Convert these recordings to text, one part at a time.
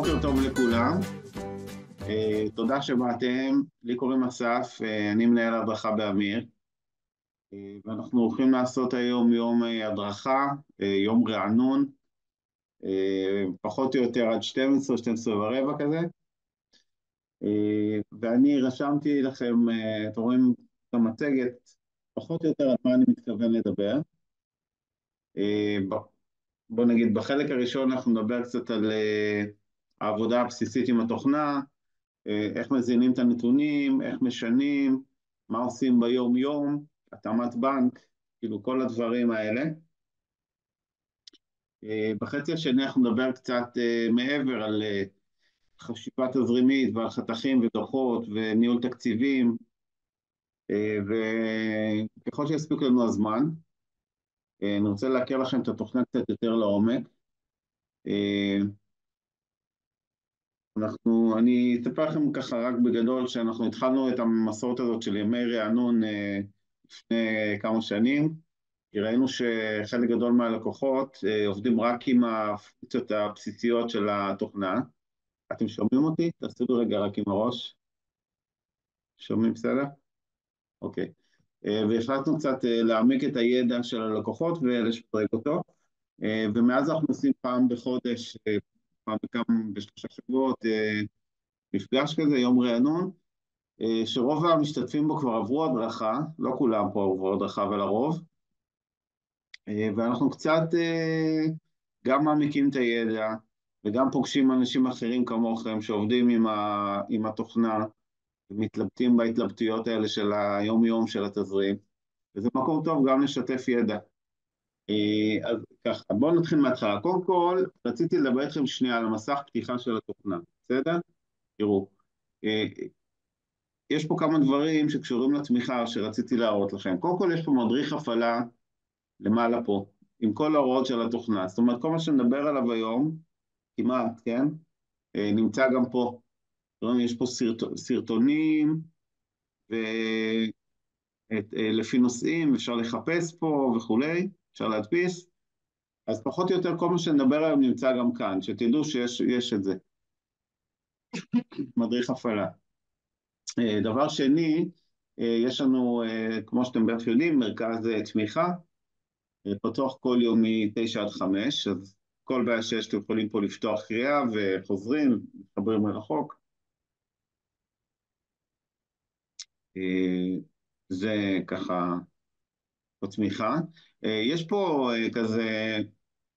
בוקר טוב לכולם, תודה שבאתם. לי קוראים אסף, אני מנהל הדרכה באמיר, ואנחנו הולכים לעשות היום יום הדרכה, יום רענון, פחות או יותר עד 12, 12 ורבע כזה, ואני רשמתי לכם, אתם רואים את המצגת, פחות או יותר על מה אני מתכוון לדבר. בוא נגיד, בחלק הראשון אנחנו נדבר קצת על העבודה הבסיסית עם התוכנה, איך מזינים את הנתונים, איך משנים, מה עושים ביום-יום, התאמת בנק, כאילו כל הדברים האלה. בחצי השני אנחנו נדבר קצת מעבר על חשיבה תזרימית ועל חתכים ודוחות וניהול תקציבים, וככל שיספיק לנו הזמן, אני רוצה להכיר לכם את התוכנה קצת יותר לעומק. אני אספר לכם ככה רק בגדול שאנחנו התחלנו את המסורת הזאת של ימי רענון לפני כמה שנים, כי ראינו שחלק גדול מהלקוחות עובדים רק עם הפונקציות הבסיסיות של התוכנה. אתם שומעים אותי? תעשו לי רגע רק עם הראש. שומעים בסדר? אוקיי. והחלטנו קצת להעמיק את הידע של הלקוחות ולשדרג אותו, ומאז אנחנו עושים פעם בחודש, פעם בשלושה שבועות, מפגש כזה, יום רענון, שרוב המשתתפים בו כבר עברו הדרכה, לא כולם פה עברו הדרכה אבל הרוב, ואנחנו קצת גם מעמיקים את הידע, וגם פוגשים אנשים אחרים כמוכם שעובדים עם התוכנה, ומתלבטים בהתלבטויות האלה של היום-יום של התזרים, וזה מקום טוב גם לשתף ידע. אז ככה, בואו נתחיל מההתחלה. קודם כל, רציתי לדבר איתכם שנייה על המסך פתיחה של התוכנה, בסדר? תראו, יש פה כמה דברים שקשורים לתמיכה שרציתי להראות לכם. קודם כל, יש פה מדריך הפעלה למעלה פה, עם כל ההוראות של התוכנה. זאת אומרת, כל מה שנדבר עליו היום, כמעט, כן? נמצא גם פה. יש פה סרטונים, ולפי נושאים, אפשר לחפש פה וכולי, אפשר להדפיס. אז פחות או יותר כל מה שנדבר היום נמצא גם כאן, שתדעו שיש את זה. מדריך הפעלה. דבר שני, יש לנו, כמו שאתם בטח יודעים, מרכז תמיכה, פתוח כל יום מ-9 עד 5, אז כל בעיה שיש אתם יכולים פה לפתוח קריאה וחוזרים, מתחברים מרחוק. זה ככה בתמיכה. יש פה כזה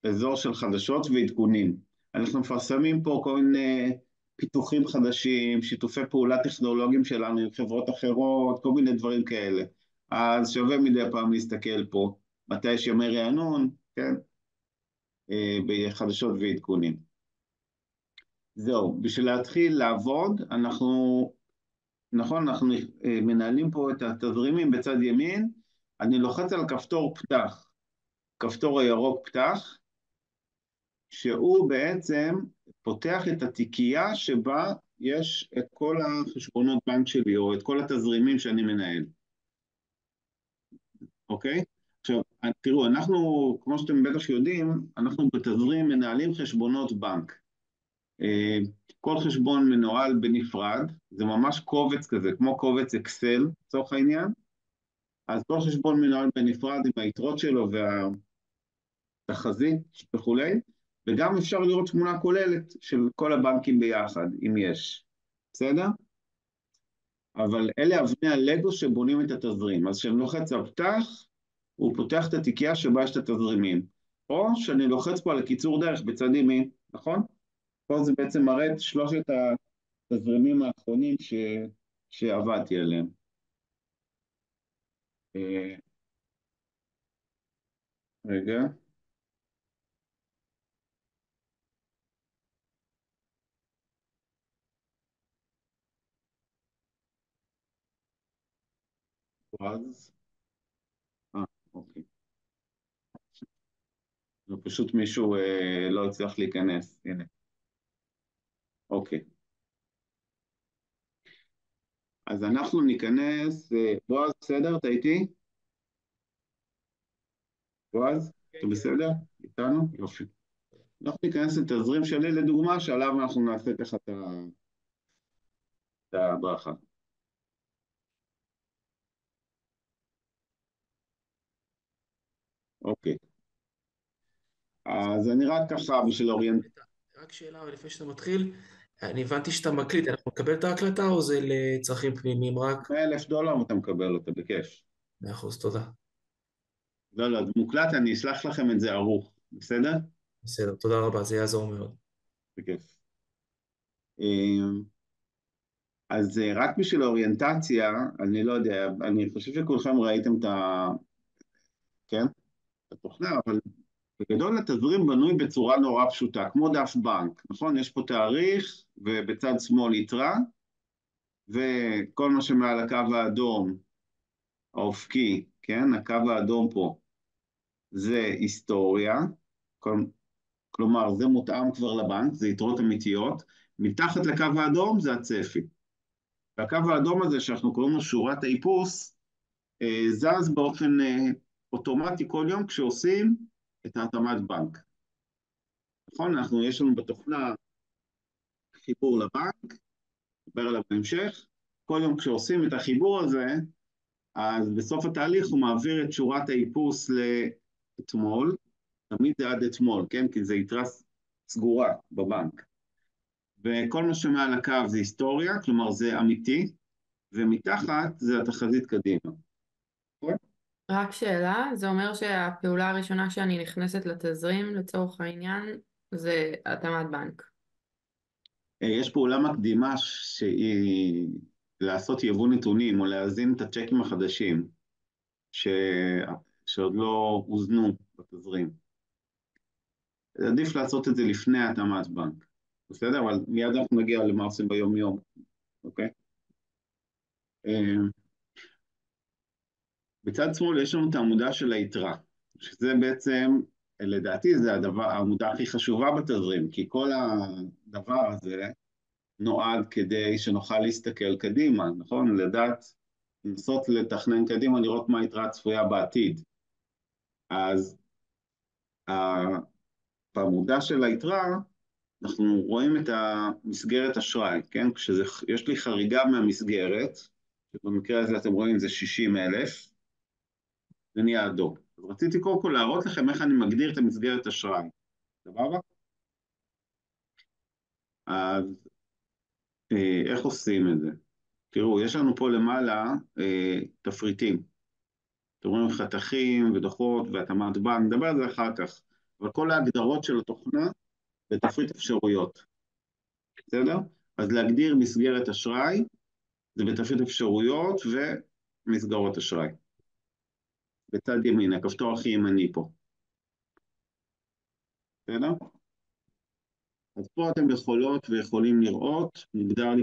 אזור של חדשות ועדכונים. אנחנו מפרסמים פה כל מיני פיתוחים חדשים, שיתופי פעולה טכנולוגיים שלנו עם חברות אחרות, כל מיני דברים כאלה. אז שווה מדי פעם להסתכל פה, מתי יש ימי רענון, כן? בחדשות ועדכונים. זהו, בשביל להתחיל לעבוד, אנחנו מנהלים פה את התזרימים בצד ימין, אני לוחץ על כפתור פתח, כפתור הירוק פתח, שהוא בעצם פותח את התיקייה שבה יש את כל החשבונות בנק שלי, או את כל התזרימים שאני מנהל. אוקיי? עכשיו, תראו, כמו שאתם בטח יודעים, אנחנו בתזרים מנהלים חשבונות בנק. כל חשבון מנוהל בנפרד, זה ממש קובץ כזה, כמו קובץ אקסל, לצורך העניין. אז כל חשבון מנוהל בנפרד עם היתרות שלו והתחזית וכולי, וגם אפשר לראות תמונה כוללת של כל הבנקים ביחד, אם יש. בסדר? אבל אלה אבני הלגו שבונים את התזרים. אז כשאני לוחץ על פתח, הוא פותח את התיקייה שבה יש את התזרימים. או שאני לוחץ פה על הקיצור דרך בצד ימין, נכון? פה זה בעצם מראה את שלושת התזרימים האחרונים שעבדתי עליהם. רגע. אז, אוקיי. זה פשוט מישהו לא הצליח להיכנס, הנה. אוקיי. אז אנחנו ניכנס, בועז, בסדר? אתה איתי? בועז, אתה בסדר? איתנו? יופי. אנחנו ניכנס לתזרים שלי לדוגמה, שעליו אנחנו נעשה ככה את הברכה. אוקיי, אז אני רק ככה בשביל אוריינט... רק שאלה לפני שאתה מתחיל, אני הבנתי שאתה מקליט, אנחנו נקבל את ההקלטה או זה לצרכים פנימיים רק? $100,000 ואתה מקבל אותה בכיף. 100%, תודה. לא, לא, זה מוקלט, אני אשלח לכם את זה ערוך, בסדר? בסדר, תודה רבה, זה יעזור מאוד. בכיף. אז רק בשביל האוריינטציה, אני לא יודע, אני חושב שכולכם ראיתם כן? את התוכנה, אבל בגדול התזרים בנוי בצורה נורא פשוטה, כמו דף בנק, נכון? יש פה תאריך, ובצד שמאל יתרה, וכל מה שמעל הקו האדום, האופקי, כן? הקו האדום פה, זה היסטוריה, כלומר, זה מותאם כבר לבנק, זה יתרות אמיתיות, מתחת לקו האדום זה הצפי. והקו האדום הזה, שאנחנו קוראים לו שורת האיפוס, זז באופן אוטומטי כל יום כשעושים את ההתאמת בנק. נכון? יש לנו בתוכנה חיבור לבנק, נדבר עליו בהמשך, כל יום כשעושים את החיבור הזה, אז בסוף התהליך הוא מעביר את שורת האיפוס לאתמול, תמיד זה עד אתמול, כן? כי זה יתרה סגורה בבנק. וכל מה שמעל הקו זה היסטוריה, כלומר זה אמיתי, ומתחת זה התחזית קדימה. נכון? רק שאלה, זה אומר שהפעולה הראשונה שאני נכנסת לתזרים לצורך העניין זה התאמת בנק. יש פעולה מקדימה שהיא לעשות יבוא נתונים או להזין את הצ'קים החדשים ש... שעוד לא הוזנו בתזרים. עדיף לעשות את זה לפני התאמת בנק, בסדר? אבל מיד אנחנו נגיע למה עושים ביום יום, אוקיי? בצד שמאל יש לנו את העמודה של היתרה, שזה בעצם, לדעתי, זה העמודה הכי חשובה בתזרים, כי כל הדבר הזה נועד כדי שנוכל להסתכל קדימה, נכון? לדעת, לנסות לתכנן קדימה, לראות מה היתרה הצפויה בעתיד. אז בעמודה של היתרה, אנחנו רואים את המסגרת אשראי, כן? כשיש לי חריגה מהמסגרת, שבמקרה הזה אתם רואים זה 60,000, זה נהיה אדום. אז רציתי קודם כל להראות לכם איך אני מגדיר את המסגרת אשראי. סבבה? אז איך עושים את זה? תראו, יש לנו פה למעלה תפריטים. אתם רואים חתכים ודוחות והתאמת בנק, נדבר על זה אחר כך. אבל כל ההגדרות של התוכנה זה תפריט אפשרויות. בסדר? אז להגדיר מסגרת אשראי, זה בתפריט אפשרויות ומסגרות אשראי. בצד ימין, הכפתור הכי ימני פה. בסדר? אז פה אתם יכולות ויכולים לראות,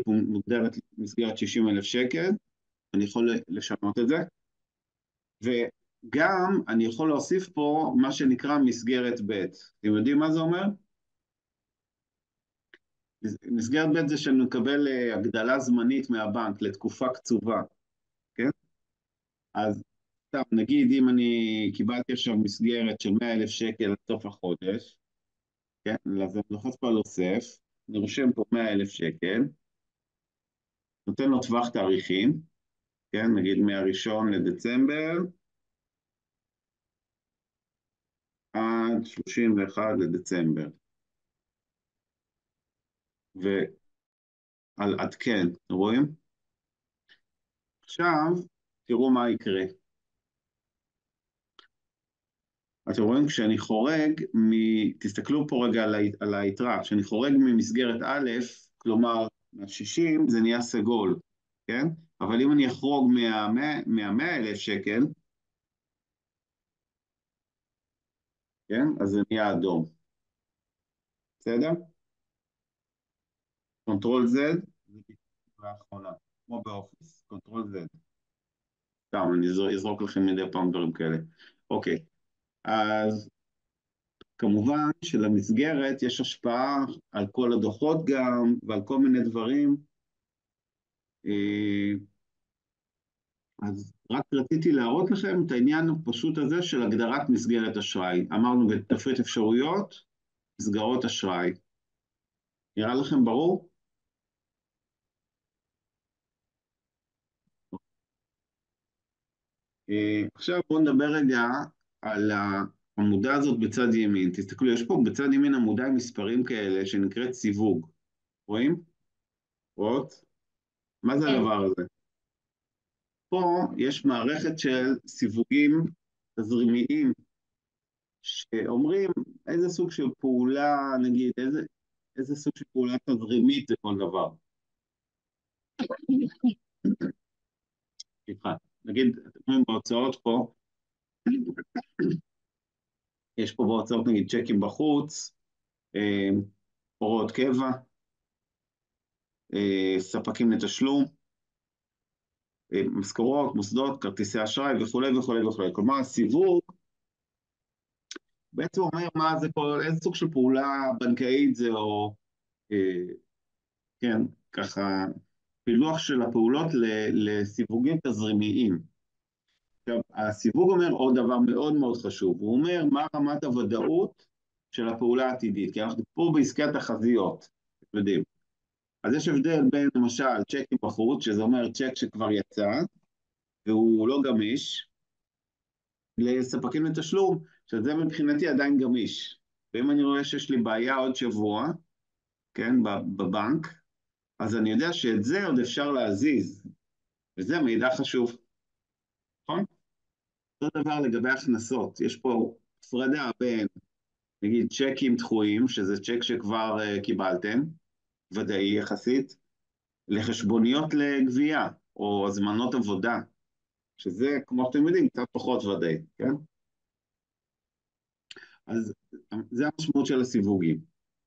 מוגדרת מסגרת 60,000 שקל, אני יכול לשנות את זה, וגם אני יכול להוסיף פה מה שנקרא מסגרת ב'. אתם יודעים מה זה אומר? מסגרת ב' זה שאני מקבל הגדלה זמנית מהבנק לתקופה קצובה, כן? אז נגיד אם אני קיבלתי עכשיו מסגרת של 100,000 שקל עד סוף החודש, כן? אז אני לוחץ פה על אוסף, אני רושם פה 100,000 שקל, נותן לו טווח תאריכים, כן? נגיד מה-1 לדצמבר עד 31 לדצמבר. ועל עד כן, אתם רואים? עכשיו, תראו מה יקרה. אתם רואים, כשאני חורג, תסתכלו פה רגע על היתרה, כשאני חורג ממסגרת א', כלומר, מה-60 זה נהיה סגול, כן? אבל אם אני אחרוג מה-100,000 שקל, כן? אז זה נהיה אדום. בסדר? קונטרול Z, זה בצורה האחרונה, כמו באופיס, קונטרול Z. סתם, אני אזרוק לכם מדי פעם דברים כאלה. אוקיי, אז כמובן שלמסגרת יש השפעה על כל הדוחות גם, ועל כל מיני דברים. אז רק רציתי להראות לכם את העניין הפשוט הזה של הגדרת מסגרת אשראי. אמרנו בתפריט אפשרויות, מסגרות אשראי. נראה לכם ברור? עכשיו בואו נדבר רגע על העמודה הזאת בצד ימין. תסתכלו, יש פה בצד ימין עמודה עם מספרים כאלה שנקראת סיווג. רואים? רואות? מה זה כן. הדבר הזה? פה יש מערכת של סיווגים תזרימיים, שאומרים איזה סוג של פעולה, נגיד, איזה סוג של פעולה תזרימית זה כל דבר. סליחה, נגיד, אתם רואים בהוצאות פה, יש פה בהוצאות נגיד צ'קים בחוץ, הוראות קבע, ספקים לתשלום, משכורות, מוסדות, כרטיסי אשראי וכולי וכולי וכולי. כלומר, הסיווג בעצם אומר מה זה כל, איזה סוג של פעולה בנקאית זה, או כן, ככה, פילוח של הפעולות לסיווגים תזרימיים. עכשיו, הסיווג אומר עוד דבר מאוד מאוד חשוב, הוא אומר מה רמת הוודאות של הפעולה העתידית, כי אנחנו פה בעסקת תחזיות, אתם יודעים. אז יש הבדל בין למשל צ'קים בחוץ, שזה אומר צ'ק שכבר יצא, והוא לא גמיש, לספקים לתשלום, שזה מבחינתי עדיין גמיש. ואם אני רואה שיש לי בעיה עוד שבוע, כן, בבנק, אז אני יודע שאת זה עוד אפשר להזיז, וזה מידע חשוב, נכון? אותו דבר לגבי הכנסות, יש פה הפרדה בין, נגיד, צ'קים דחויים, שזה צ'ק שכבר קיבלתם, ודאי יחסית, לחשבוניות לגבייה, או הזמנות עבודה, שזה, כמו שאתם יודעים, קצת פחות ודאי, כן? אז זה המשמעות של הסיווגים,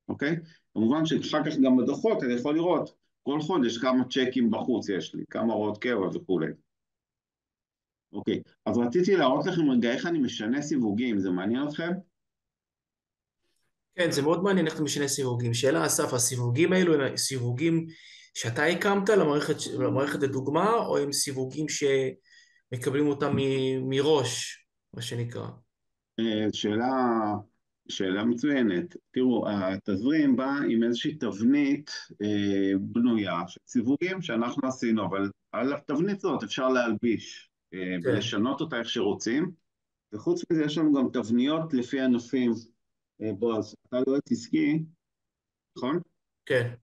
אוקיי? כמובן שאחר כך גם בדוחות אני יכול לראות כל חודש כמה צ'קים בחוץ יש לי, כמה הוראות קבע וכולי. אוקיי, אז רציתי להראות לכם רגע איך אני משנה סיווגים, זה מעניין אתכם? כן, זה מאוד מעניין איך אתה משנה סיווגים. שאלה, אסף, הסיווגים האלו הם סיווגים שאתה הקמת למערכת לדוגמה, או הם סיווגים שמקבלים אותם מראש, מה שנקרא? שאלה מצוינת. תראו, התזרים בא עם איזושהי תבנית בנויה של סיווגים שאנחנו עשינו, אבל על התבנית הזאת אפשר להלביש כן, ולשנות אותה איך שרוצים, וחוץ מזה יש לנו גם תבניות לפי ענפים. בועז, אתה יועץ עסקי, נכון? כן,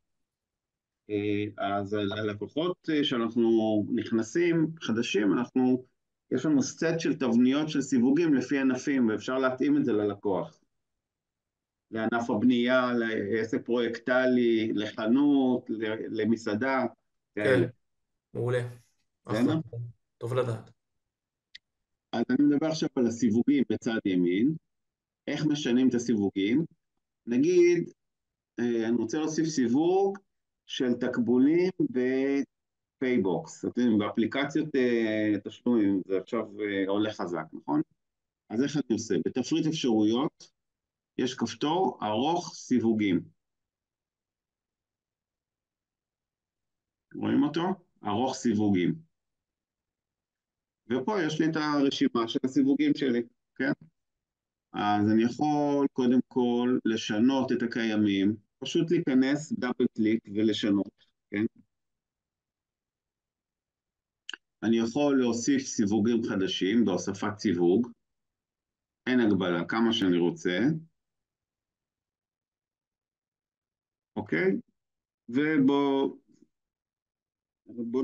אז הלקוחות שאנחנו נכנסים חדשים, יש לנו סט של תבניות של סיווגים לפי ענפים, ואפשר להתאים את זה ללקוח. לענף הבנייה, לעסק פרויקטלי, לחנות, למסעדה, כן, כאלה. מעולה. אחלה, בסדר? טוב לדעת. אז אני מדבר עכשיו על הסיווגים בצד ימין. איך משנים את הסיווגים? נגיד, אני רוצה להוסיף סיווג של תקבולים בפייבוקס. אתם יודעים, באפליקציות תשלומים, זה עכשיו עולה חזק, נכון? אז איך אני עושה? בתפריט אפשרויות יש כפתור ארוך סיווגים. רואים אותו? ארוך סיווגים. ופה יש לי את הרשימה של הסיווגים שלי, כן? אז אני יכול קודם כל לשנות את הקיימים, פשוט להיכנס דאבל קליק ולשנות, כן? אני יכול להוסיף סיווגים חדשים בהוספת סיווג, אין הגבלה, כמה שאני רוצה, אוקיי? ובוא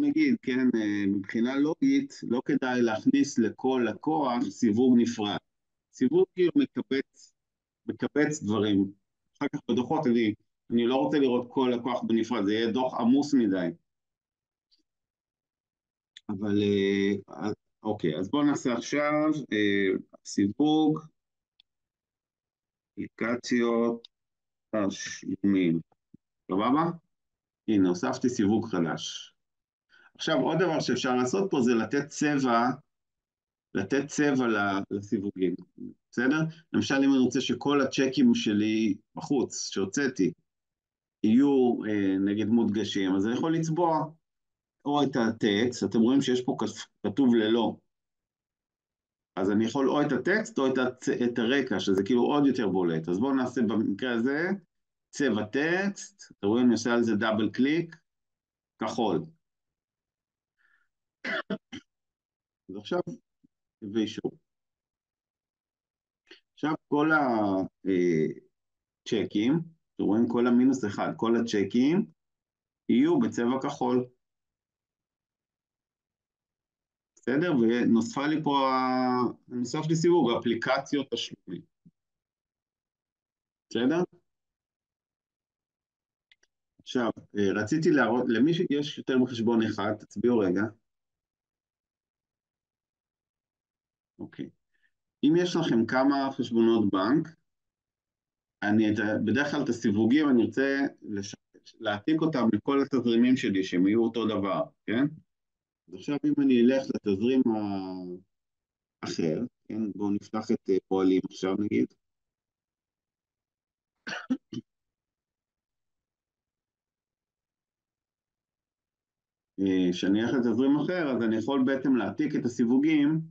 נגיד, כן, מבחינה לוגית, לא כדאי להכניס לכל לקוח סיווג נפרד. סיווג כאילו מקבץ דברים. אחר כך בדוחות אני לא רוצה לראות כל לקוח בנפרד, זה יהיה דוח עמוס מדי. אבל אוקיי, אז בואו נעשה עכשיו סיווג, אפליקציות, תשלומים. סבבה? הנה, הוספתי סיווג חדש. עכשיו, עוד דבר שאפשר לעשות פה זה לתת צבע לסיווגים, בסדר? למשל, אם אני רוצה שכל הצ'קים שלי בחוץ, שהוצאתי, יהיו נגיד מודגשים, אז אני יכול לצבוע או את הטקסט, אתם רואים שיש פה כתוב ללא. אז אני יכול או את הטקסט או את הרקע, שזה כאילו עוד יותר בולט. אז בואו נעשה במקרה הזה צבע טקסט, אתם רואים, אני עושה על זה דאבל קליק, כחול. אז עכשיו, ואישור. עכשיו כל הצ'קים, אתם רואים כל המינוס אחד, כל הצ'קים יהיו בצבע כחול. בסדר? ונוספה לי פה, נוסף לי סיווג, אפליקציות תשלומים. בסדר? עכשיו, רציתי להראות, למי שיש יותר מחשבון אחד, תצביעו רגע. אוקיי. אם יש לכם כמה חשבונות בנק, בדרך כלל את הסיווגים אני ארצה להעתיק אותם לכל התזרימים שלי, שהם יהיו אותו דבר, כן? אז עכשיו אם אני אלך לתזרים האחר, כן? בואו נפתח את פועלים עכשיו נגיד. כשאני אלך לתזרים אחר, אז אני יכול בעצם להעתיק את הסיווגים,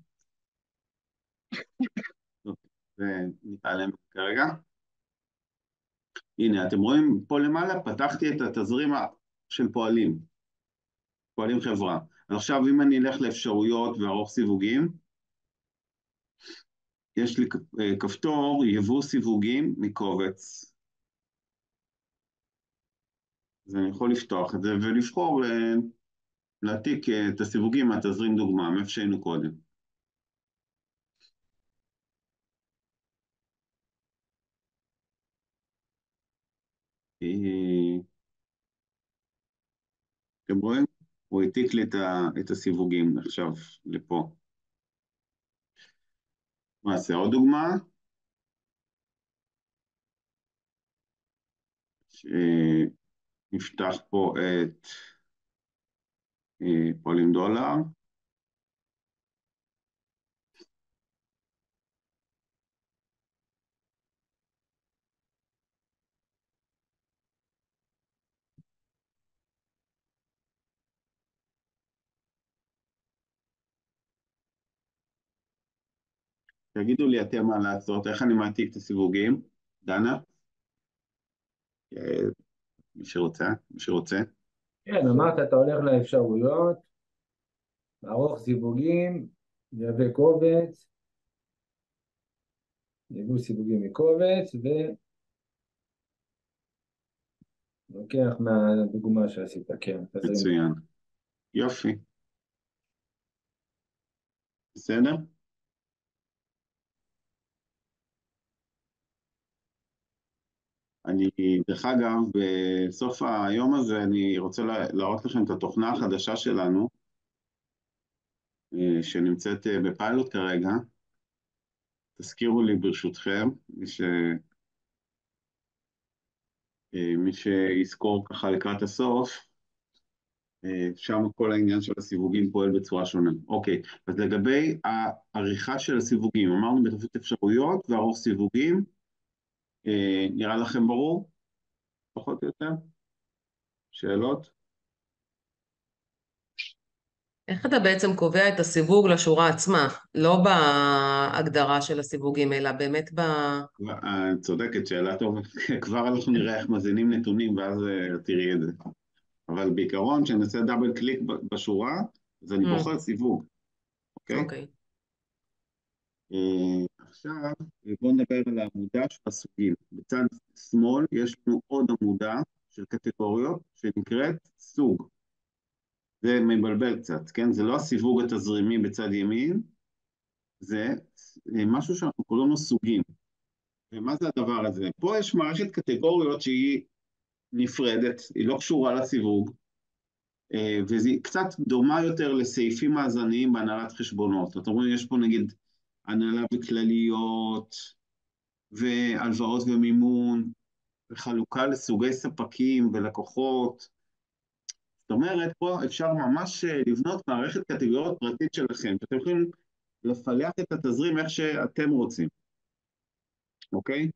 ונתעלם כרגע. הנה, אתם רואים פה למעלה, פתחתי את התזרים של פועלים, פועלים חברה. עכשיו אם אני אלך לאפשרויות וערוך סיווגים, יש לי כפתור יבוא סיווגים מקובץ. אז אני יכול לפתוח את זה ולבחור להעתיק את הסיווגים מהתזרים דוגמה, מאיפה שהיינו קודם. אתם רואים? הוא העתיק לי את הסיווגים עכשיו לפה. נעשה עוד דוגמה. נפתח פה את פועלים דולר. תגידו לי אתם מה לעשות, איך אני מעתיק את הסיווגים? דנה? מי שרוצה, מי שרוצה. כן, אמרת, אתה הולך לאפשרויות, לערוך סיווגים, לייבא קובץ, יבוא סיווגים מקובץ, ולוקח מהדוגמה שעשית, כן. מצוין. יופי. בסדר? דרך אגב, בסוף היום הזה אני רוצה להראות לכם את התוכנה החדשה שלנו, שנמצאת בפיילוט כרגע. תזכירו לי ברשותכם, מי שיזכור ככה לקראת הסוף, שם כל העניין של הסיווגים פועל בצורה שונה. אוקיי, אז לגבי העריכה של הסיווגים, אמרנו בתפקיד אפשרויות וערוך סיווגים, נראה לכם ברור? פחות או יותר? שאלות? איך אתה בעצם קובע את הסיווג לשורה עצמה? לא בהגדרה של הסיווגים, אלא באמת צודקת, שאלה טובה. כבר אנחנו נראה איך מזינים נתונים, ואז תראי את זה. אבל בעיקרון, כשנעשה דאבל קליק בשורה, אז אני בוחר סיווג. אוקיי? אוקיי. עכשיו, בואו נדבר על העמודה של הסוגים. בצד שמאל יש לנו עוד עמודה של קטגוריות שנקראת סוג. זה מבלבל קצת, כן? זה לא הסיווג התזרימי בצד ימין, זה משהו שאנחנו קוראים לו סוגים. ומה זה הדבר הזה? פה יש מערכת קטגוריות שהיא נפרדת, היא לא קשורה לסיווג, והיא קצת דומה יותר לסעיפים מאזניים בהנהלת חשבונות. זאת אומרת, יש פה נגיד הנהלה וכלליות, והלוואות ומימון, וחלוקה לסוגי ספקים ולקוחות. זאת אומרת, פה אפשר ממש לבנות מערכת קטגוריות פרטית שלכם, שאתם יכולים לפלח את התזרים איך שאתם רוצים, אוקיי?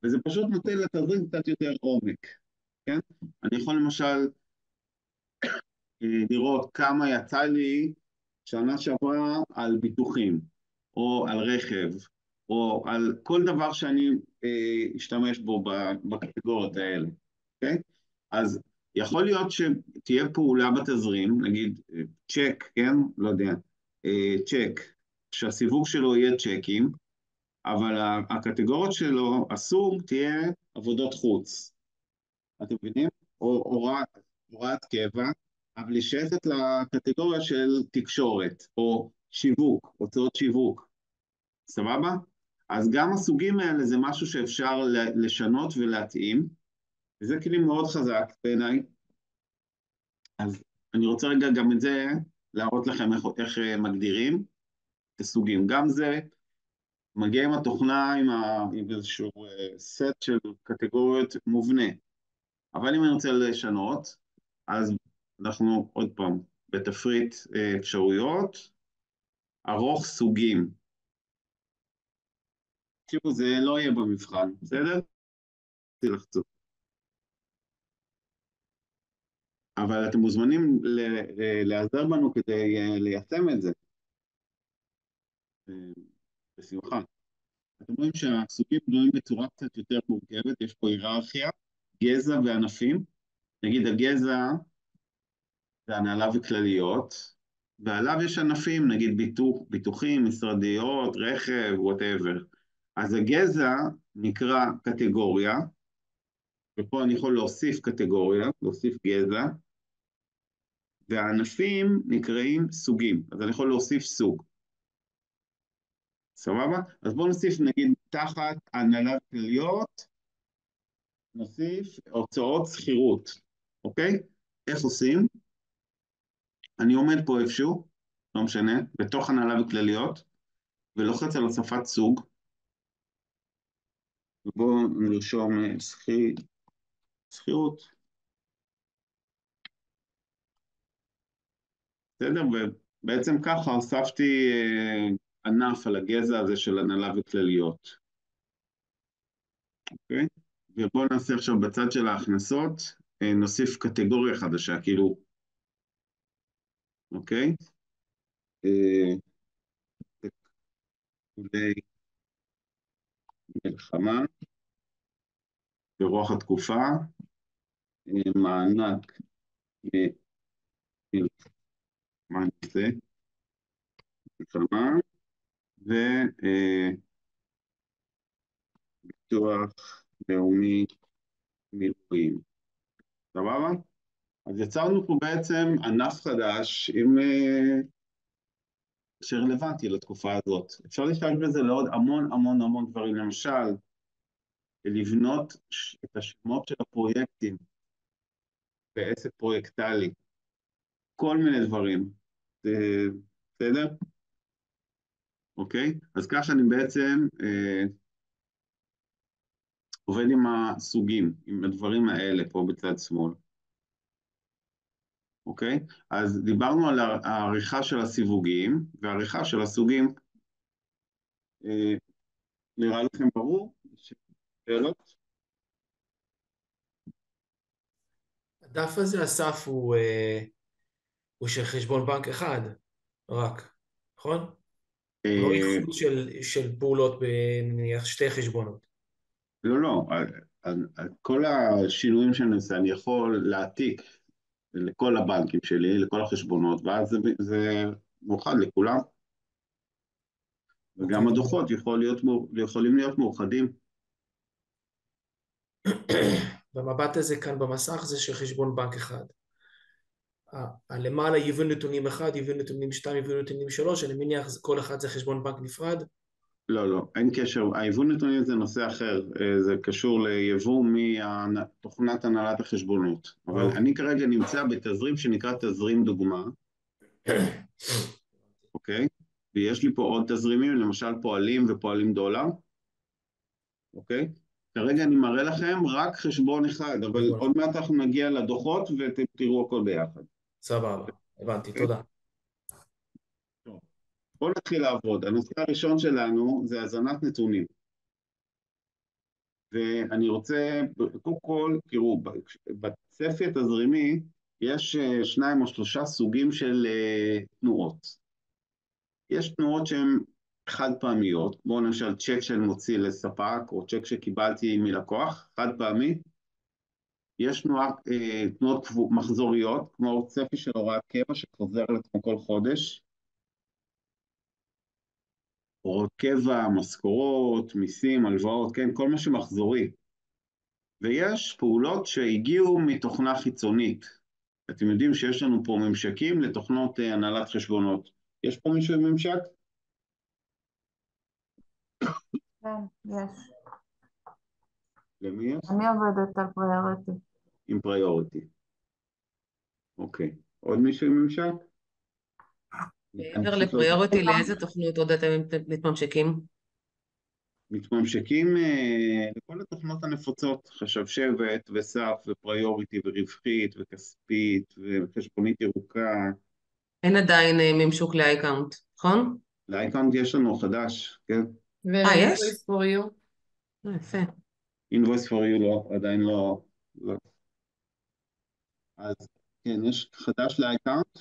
וזה פשוט נותן לתזרים קצת יותר עומק, כן? אני יכול למשל לראות כמה יצא לי שנה שעברה על ביטוחים, או על רכב, או על כל דבר שאני אשתמש בו בקטגוריות האלה, אוקיי? אז יכול להיות שתהיה פעולה בתזרים, נגיד צ'ק, כן? לא יודע, צ'ק, שהסיווג שלו יהיה צ'קים, אבל הקטגוריות שלו, הסוג תהיה עבודות חוץ. אתם מבינים? או הוראת קבע, אבל היא שייכת לקטגוריה של תקשורת, או שיווק, הוצאות שיווק. סבבה? אז גם הסוגים האלה זה משהו שאפשר לשנות ולהתאים, וזה כלי מאוד חזק בעיניי. אז אני רוצה רגע גם את זה להראות לכם איך מגדירים את הסוגים. גם זה מגיע עם התוכנה עם איזשהו סט של קטגוריות מובנה. אבל אם אני רוצה לשנות, אז אנחנו עוד פעם בתפריט אפשרויות, ארוך סוגים. תראו, זה לא יהיה במבחן, בסדר? תלחצו. אבל אתם מוזמנים להיעזר בנו כדי ליישם את זה. בשמחה. אתם רואים שהסוגים בנויים בצורה קצת יותר מורכבת, יש פה היררכיה, גזע וענפים. נגיד הגזע זה הנהלה וכלליות, ועליו יש ענפים, נגיד ביטוחים, משרדיות, רכב, whatever. אז הגזע נקרא קטגוריה, ופה אני יכול להוסיף קטגוריה, להוסיף גזע, והענפים נקראים סוגים, אז אני יכול להוסיף סוג. סבבה? אז בואו נוסיף נגיד תחת הנהלה וכלליות, נוסיף הוצאות שכירות, אוקיי? איך עושים? אני עומד פה איפשהו, לא משנה, בתוך הנהלה וכלליות, ולוחץ על הוספת סוג, ובואו נרשום שכירות. בסדר? ובעצם ככה הוספתי ענף על הגזע הזה של הנהלה וכלליות. אוקיי? ובואו נעשה עכשיו בצד של ההכנסות, נוסיף קטגוריה חדשה, כאילו, אוקיי? תקבולי מלחמה, ברוח התקופה, מענק מלחמה, וביטוח לאומי מילואים. סבבה? אז יצרנו פה בעצם ענף חדש שרלוונטי לתקופה הזאת. אפשר להשתמש בזה לעוד המון המון המון דברים, למשל, לבנות את השמות של הפרויקטים בעסק פרויקטלי, כל מיני דברים. בסדר? אוקיי? אז ככה אני בעצם עובד עם הסוגים, עם הדברים האלה פה בצד שמאל. אוקיי? אז דיברנו על העריכה של הסיווגים, והעריכה של הסוגים נראה לכם ברור? שאלות? הדף הזה, אסף, הוא של חשבון בנק אחד, רק, נכון? הוא לא איחוד של פעולות בנניח שתי חשבונות. לא, לא. כל השינויים שאני עושה, אני יכול להעתיק לכל הבנקים שלי, לכל החשבונות, ואז זה מאוחד לכולם. וגם הדוחות יכולים להיות מאוחדים. במבט הזה כאן במסך זה של חשבון בנק אחד. למעלה יבוא נתונים 1, יבוא נתונים 2, יבוא נתונים 3, אני מניח כל אחד זה חשבון בנק נפרד. לא, לא, אין קשר. היבוא נתונים זה נושא אחר, זה קשור ליבוא מתוכנת הנהלת החשבונות. אבל אני כרגע נמצא בתזרים שנקרא תזרים דוגמה, אוקיי? ויש לי פה עוד תזרימים, למשל פועלים ופועלים דולר, אוקיי? כרגע אני מראה לכם רק חשבון אחד, אבל עוד מעט אנחנו נגיע לדוחות ותראו הכל ביחד. סבבה, הבנתי, תודה. טוב, בואו נתחיל לעבוד. הנושא הראשון שלנו זה הזנת נתונים. ואני רוצה, קודם כל, תראו, בצפי התזרימי יש 2 או 3 סוגים של תנועות. יש תנועות שהן חד פעמיות, כמו למשל צ'ק שאני מוציא לספק, או צ'ק שקיבלתי מלקוח, חד פעמי. יש תנועות מחזוריות, כמו צפי של הוראת קבע שחוזר לעצמו כל חודש, הוראות קבע, משכורות, מיסים, הלוואות, כן, כל מה שמחזורי. ויש פעולות שהגיעו מתוכנה חיצונית. אתם יודעים שיש לנו פה ממשקים לתוכנות הנהלת חשבונות. יש פה מישהו עם ממשק? כן, יש. למי יש? אני עובדת על פריוריטי. עם פריוריטי. אוקיי. עוד מישהו עם ממשק? אני מעבר פשוט לא... לפריוריטי, לאיזה תוכניות עוד אתם מתממשקים? מתממשקים לכל התוכנות הנפוצות, חשב שבט וסף ופריוריטי ורווחית וכספית וחשבונית ירוקה. אין עדיין ממשוק ל-iCount, נכון? לאייקאונט יש לנו חדש, כן? יש? ו-Invoice for you. יפה. Invoice for you לא, עדיין לא. אז כן, יש חדש לאייקאונט,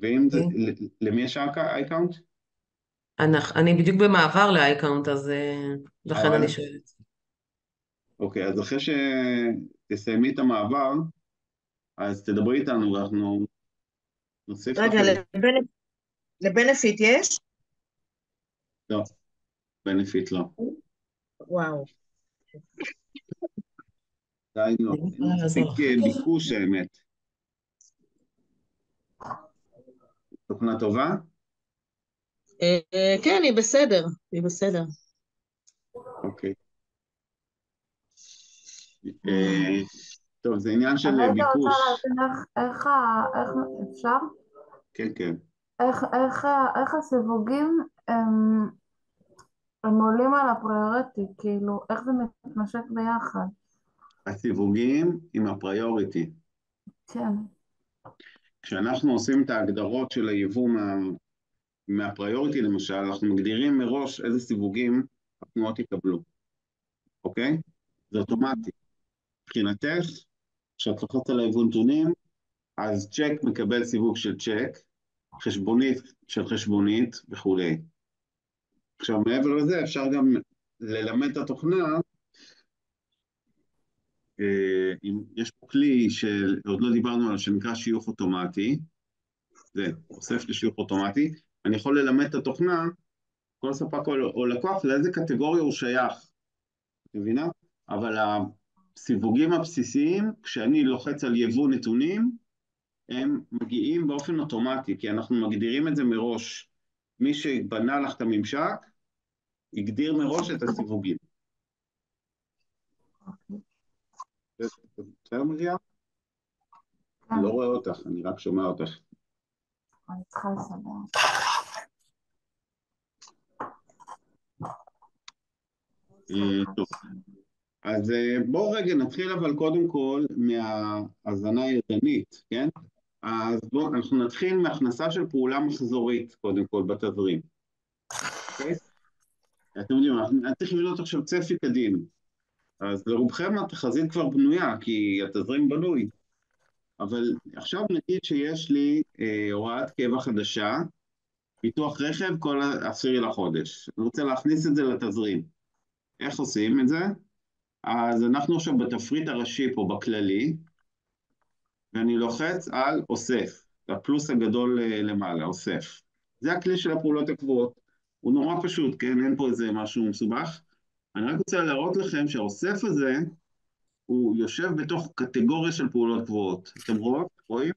ואם זה, למי יש אייקאונט? אני בדיוק במעבר ל-iCount, אז לכן אני שואלת. אוקיי, אז אחרי שתסיימי את המעבר, אז תדברי איתנו ואנחנו נוסיף לך רגע, את זה. לבנפיט יש? לא, בנפיט לא. וואו. עדיין לא. אני אין יכולה לעזור מספיק לך. ביקוש האמת. תוכנה טובה? כן, היא בסדר, היא בסדר. אוקיי. טוב, זה עניין של אני הייתי רוצה ביקוש. להבין איך אפשר? כן, כן. איך הסיווגים הם עולים על הפריוריטי, כאילו, איך זה מתמשק ביחד? הסיווגים עם הפריוריטי. כן. כשאנחנו עושים את ההגדרות של היבוא מהפריוריטי למשל, אנחנו מגדירים מראש איזה סיווגים התנועות יקבלו, אוקיי? זה אוטומטי. מבחינתך, כשאת לוחצת על היבוא נתונים, אז צ'ק מקבל סיווג של צ'ק, חשבונית של חשבונית וכולי. עכשיו, מעבר לזה, אפשר גם ללמד את התוכנה, אם יש פה כלי שעוד לא דיברנו עליו, שנקרא שיוך אוטומטי, זה אוסף לשיוך אוטומטי, אני יכול ללמד את התוכנה, כל ספק או לקוח, לאיזה קטגוריה הוא שייך, את מבינה? אבל הסיווגים הבסיסיים, כשאני לוחץ על יבוא נתונים, הם מגיעים באופן אוטומטי, כי אנחנו מגדירים את זה מראש. מי שבנה לך את הממשק, הגדיר מראש את הסיווגים. בסדר, מריה? אני לא רואה אותך, אני רק שומע אותך. אני צריכה לסדר. טוב. אז בואו רגע נתחיל אבל קודם כל מההזנה הידנית, כן? אז בואו, אנחנו נתחיל מהכנסה של פעולה מחזורית קודם כל בתזרים. אוקיי? אתם יודעים, אני צריך לבנות עכשיו צפי קדים. אז לרובכם התחזית כבר בנויה, כי התזרים בנוי. אבל עכשיו נגיד שיש לי הוראת קבע חדשה, ביטוח רכב כל 10 לחודש. אני רוצה להכניס את זה לתזרים. איך עושים את זה? אז אנחנו עכשיו בתפריט הראשי פה בכללי, ואני לוחץ על אוסף, הפלוס הגדול למעלה, אוסף. זה הכלי של הפעולות הקבועות. הוא נורא פשוט, כן? אין פה איזה משהו מסובך. אני רק רוצה להראות לכם שהאוסף הזה, הוא יושב בתוך קטגוריה של פעולות קבועות. אתם רואים?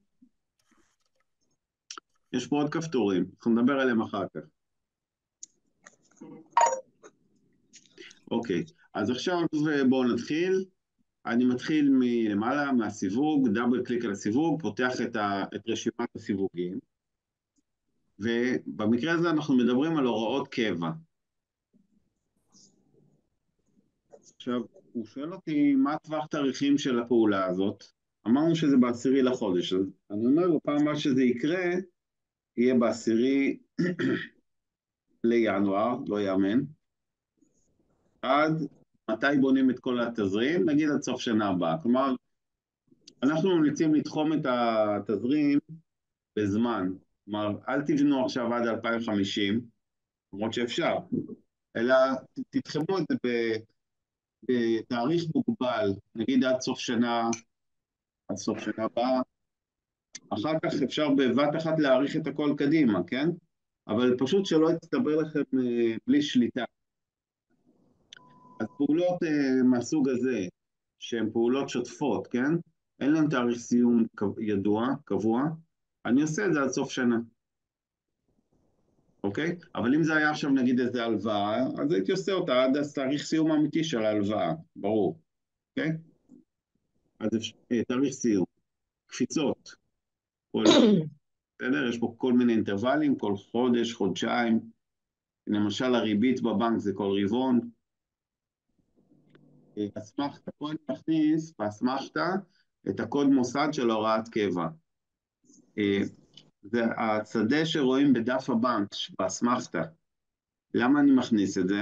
יש פה עוד כפתורים, אנחנו נדבר עליהם אחר כך. אוקיי, אז עכשיו בואו נתחיל. אני מתחיל מלמעלה, מהסיווג, דאבל קליק על הסיווג, פותח את רשימת הסיווגים, ובמקרה הזה אנחנו מדברים על הוראות קבע. עכשיו, הוא שואל אותי מה טווח תאריכים של הפעולה הזאת. אמרנו שזה ב10 לחודש, אז אני אומר לו, פעם מה שזה יקרה, יהיה ב10 לינואר, לא יאמן, עד מתי בונים את כל התזרים, נגיד עד סוף שנה הבאה. כלומר, אנחנו ממליצים לתחום את התזרים בזמן. כלומר, אל תבנו עכשיו עד 2050, למרות שאפשר, אלא תתחמו את זה בתאריך מוגבל, נגיד עד סוף שנה הבאה, אחר כך אפשר בבת אחת להאריך את הכל קדימה, כן? אבל פשוט שלא יצטבר לכם בלי שליטה. אז פעולות מהסוג הזה, שהן פעולות שוטפות, כן? אין להם תאריך סיום ידוע, קבוע, אני עושה את זה עד סוף שנה. אוקיי? אבל אם זה היה עכשיו נגיד איזה הלוואה, אז הייתי עושה אותה עד תאריך סיום האמיתי של ההלוואה, ברור, אוקיי? אז תאריך סיום. קפיצות, בסדר? יש פה כל מיני אינטרוולים, כל חודש, חודשיים, למשל הריבית בבנק זה כל רבעון. אסמכתה, פה אני מכניס באסמכתה את הקוד מוסד של הוראת קבע. זה השדה שרואים בדף הבנק באסמכתה. למה אני מכניס את זה?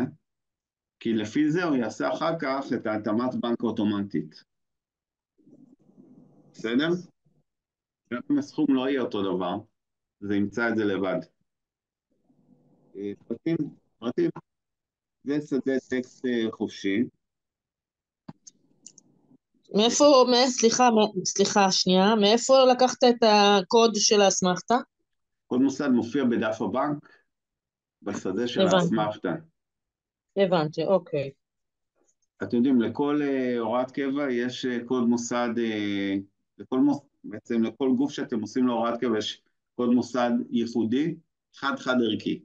כי לפי זה הוא יעשה אחר כך את ההתאמת בנק אוטומטית. בסדר? גם הסכום לא יהיה אותו דבר, זה ימצא את זה לבד. פרטים, זה שדה טקסט חופשי. סליחה, שנייה, מאיפה לקחת את הקוד של האסמכתה? קוד מוסד מופיע בדף הבנק, בשדה של האסמכתה. הבנתי, אוקיי. אתם יודעים, לכל הוראת קבע יש קוד מוסד, בעצם לכל גוף שאתם עושים להוראת קבע יש קוד מוסד ייחודי, חד ערכי.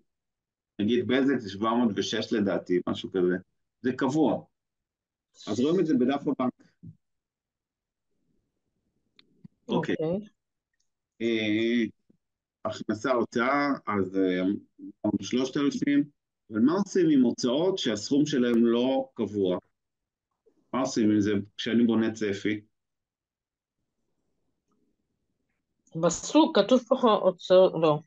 נגיד בזק זה 706 לדעתי, משהו כזה. זה קבוע. אז רואים את זה בדף הבנק. אוקיי. הכנסה הוצאה, אז 3,000, אבל מה עושים עם הוצאות שהסכום שלהם לא קבוע? מה עושים עם זה כשאני בונה צפי? בסוג כתוב פה הוצאות, לא.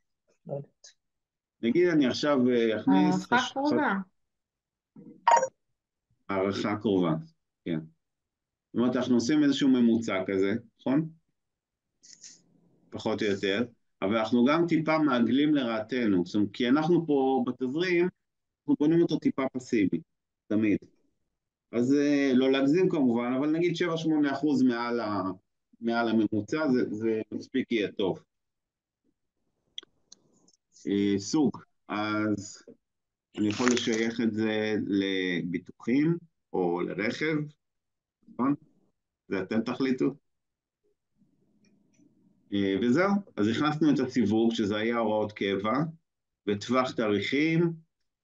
נגיד אני עכשיו אכניס... הערכה קרובה. הערכה קרובה, כן. זאת אומרת, אנחנו עושים איזשהו ממוצע כזה, נכון? פחות או יותר, אבל אנחנו גם טיפה מעגלים לרעתנו, זאת אומרת, כי אנחנו פה בתזרים, אנחנו בונים אותו טיפה פסיבי, תמיד. אז לא להגזים כמובן, אבל נגיד 7-8% מעל הממוצע, זה מספיק יהיה טוב. סוג, אז אני יכול לשייך את זה לביטוחים או לרכב, נכון? זה אתם תחליטו. וזהו, אז הכנסנו את הסיווג, שזה היה הוראות קבע, וטווח תאריכים,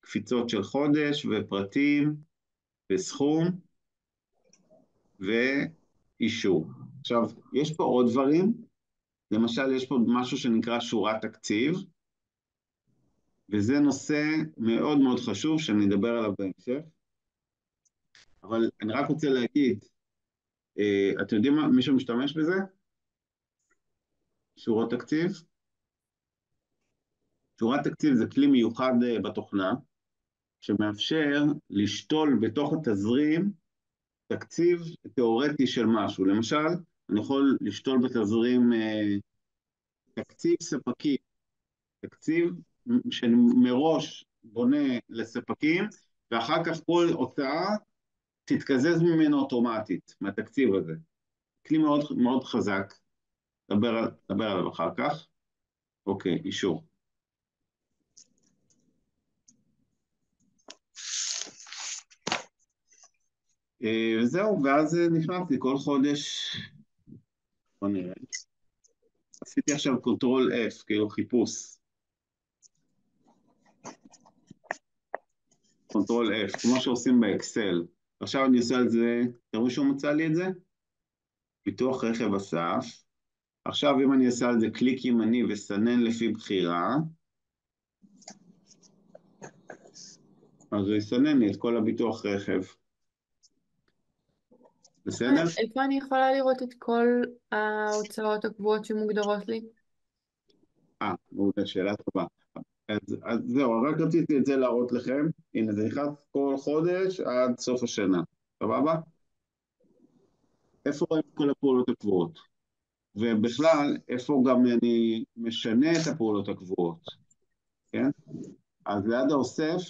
קפיצות של חודש ופרטים, וסכום, ואישור. עכשיו, יש פה עוד דברים, למשל יש פה משהו שנקרא שורת תקציב, וזה נושא מאוד מאוד חשוב שאני אדבר עליו בהמשך, אבל אני רק רוצה להגיד, אתם יודעים מה, מישהו משתמש בזה? שורות תקציב? שורת תקציב זה כלי מיוחד בתוכנה, שמאפשר לשתול בתוך התזרים תקציב תיאורטי של משהו. למשל, אני יכול לשתול בתזרים תקציב ספקים, תקציב שאני מראש בונה לספקים, ואחר כך כל הוצאה תתקזז ממנו אוטומטית, מהתקציב הזה. כלי מאוד, מאוד חזק, דבר עליו אחר כך. אוקיי, אישור. וזהו, ואז נכנסתי כל חודש, בוא נראה. עשיתי עכשיו קונטרול F, כאילו חיפוש. קונטרול F, כמו שעושים באקסל. עכשיו אני עושה על זה, תראו שהוא מצא לי את זה? ביטוח רכב אסף. עכשיו אם אני אעשה על זה קליק ימני וסנן לפי בחירה, אז הוא יסנן לי את כל הביטוח רכב. בסדר? איפה אני יכולה לראות את כל ההוצאות הקבועות שמוגדרות לי? מעולה, שאלה טובה. אז זהו, רק רציתי את זה להראות לכם. הנה, זה נכנס כל חודש עד סוף השנה. סבבה? איפה רואים כל הפעולות הקבועות? ובכלל, איפה גם אני משנה את הפעולות הקבועות, כן? אז ליד האוסף,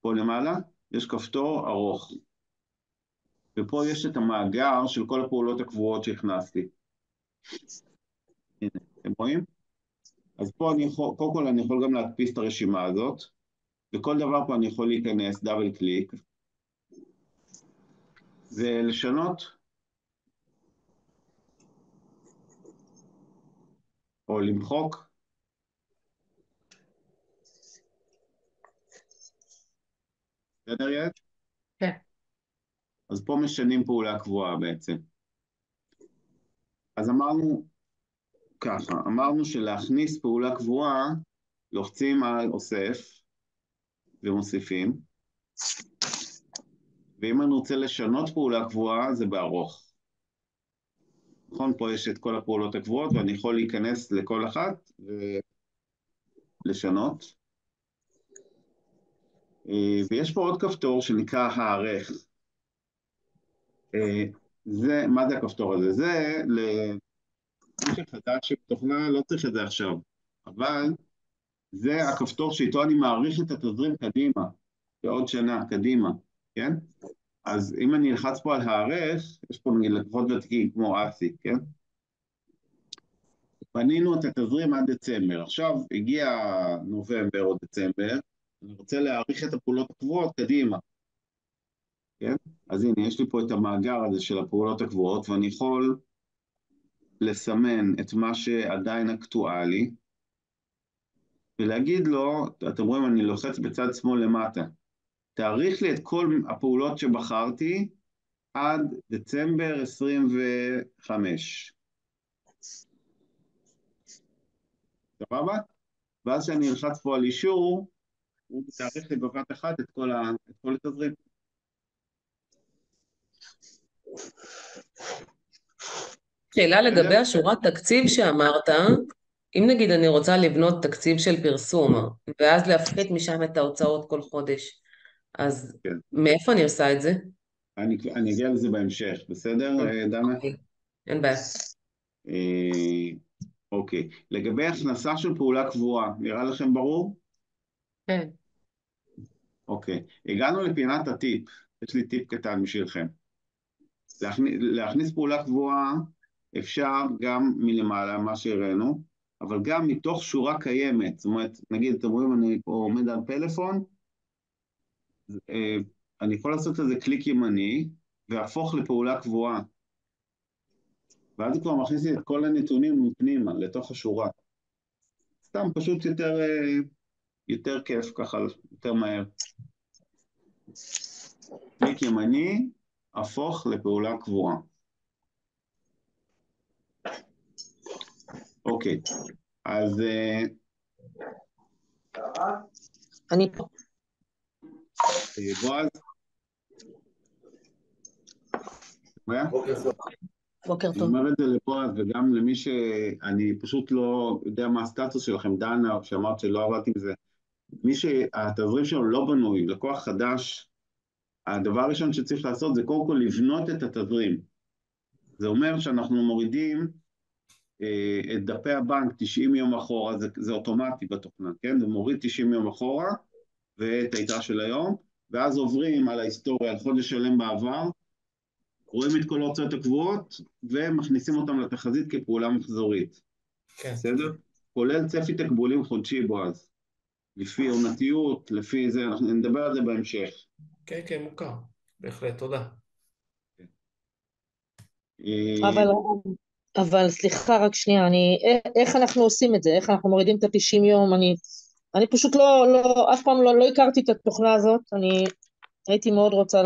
פה למעלה, יש כפתור ארוך. ופה יש את המאגר של כל הפעולות הקבועות שהכנסתי. הנה, אתם רואים? אז פה קודם כל אני יכול גם להדפיס את הרשימה הזאת, וכל דבר פה אני יכול להיכנס, דאבל קליק, ולשנות, או למחוק. בסדר יד? כן. אז פה משנים פעולה קבועה בעצם. אז אמרנו ככה, אמרנו שלהכניס פעולה קבועה, לוחצים על אוסף ומוסיפים, ואם אני רוצה לשנות פעולה קבועה, זה בארוך. נכון, פה יש את כל הפעולות הקבועות, ואני יכול להיכנס לכל אחת ולשנות. ויש פה עוד כפתור שנקרא הערך. מה זה הכפתור הזה? זה למי שחדש שבתוכנה לא צריך את זה עכשיו, אבל זה הכפתור שאיתו אני מעריך את התזרים קדימה, בעוד שנה קדימה, כן? אז אם אני אלחץ פה על הערך, יש פה נגיד לקוחות ותיקים כמו אסי, כן? בנינו את התזרים עד דצמבר, עכשיו הגיע נובמבר או דצמבר, אני רוצה להעריך את הפעולות הקבועות קדימה, כן? אז הנה, יש לי פה את המאגר הזה של הפעולות הקבועות, ואני יכול לסמן את מה שעדיין אקטואלי, ולהגיד לו, אתם רואים, אני לוחץ בצד שמאל למטה, תאריך לי את כל הפעולות שבחרתי עד דצמבר 25. סבבה? ואז שאני אלחץ פה על אישור, הוא תאריך לי בבת אחת את כל התזרים. שאלה לגבי השורת תקציב שאמרת, אם נגיד אני רוצה לבנות תקציב של פרסום, ואז להפחית משם את ההוצאות כל חודש, אז כן. מאיפה אני עושה את זה? אני אגיע לזה בהמשך, בסדר, דנה? אין בעיה. אוקיי. לגבי הכנסה של פעולה קבועה, נראה לכם ברור? כן. אוקיי. הגענו לפינת הטיפ. יש לי טיפ קטן בשבילכם. להכניס פעולה קבועה אפשר גם מלמעלה, מה שהראינו, אבל גם מתוך שורה קיימת. זאת אומרת, נגיד, אתם רואים, אני פה עומד על פלאפון, אני יכול לעשות לזה קליק ימני, והפוך לפעולה קבועה. ואז זה כבר מכניס לי את כל הנתונים מפנימה, לתוך השורה. סתם, פשוט יותר כיף ככה, יותר מהר. קליק ימני, הפוך לפעולה קבועה. אוקיי, אז אני פה. בועז? בוקר אני טוב. אומר את זה לבועז וגם למי שאני פשוט לא יודע מה הסטטוס שלכם, דנה, או שאמרת שלא עבדתי עם זה. מי שהתזרים שלו לא בנוי, לקוח חדש, הדבר הראשון שצריך לעשות זה קודם כל לבנות את התזרים. זה אומר שאנחנו מורידים את דפי הבנק 90 יום אחורה, זה אוטומטי בתוכנה, כן? זה מוריד 90 יום אחורה ואת היתרה של היום, ואז עוברים על ההיסטוריה, על חודש שלם בעבר, רואים את כל ההוצאות הקבועות, ומכניסים אותם לתחזית כפעולה מחזורית. כן. בסדר? כולל צפי תקבולים חודשי, בועז. לפי עונתיות, לפי זה, אנחנו נדבר על זה בהמשך. כן, כן, מוכר. בהחלט, תודה. אבל סליחה, רק שנייה, איך אנחנו עושים את זה? איך אנחנו מורידים את ה-90 יום? אני פשוט אף פעם לא הכרתי את התוכנה הזאת, אני הייתי מאוד רוצה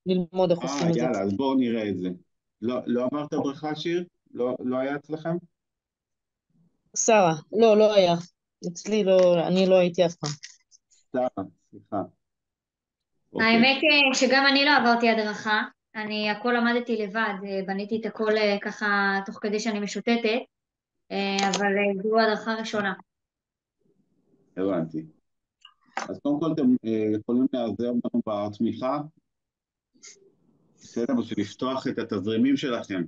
ללמוד איך עושים את זה. יאללה, אז בואו נראה את זה. לא עברת ברכה, שיר? לא היה אצלכם? שרה, לא היה. אצלי לא, אני לא הייתי אף פעם. שרה, סליחה. אוקיי. האמת היא שגם אני לא עברתי הדרכה, אני הכל למדתי לבד, בניתי את הכל ככה תוך כדי שאני משוטטת, אבל זו הדרכה ראשונה. הבנתי. אז קודם כל אתם יכולים להיעזר לנו בתמיכה, בסדר, בשביל לפתוח את התזרימים שלכם.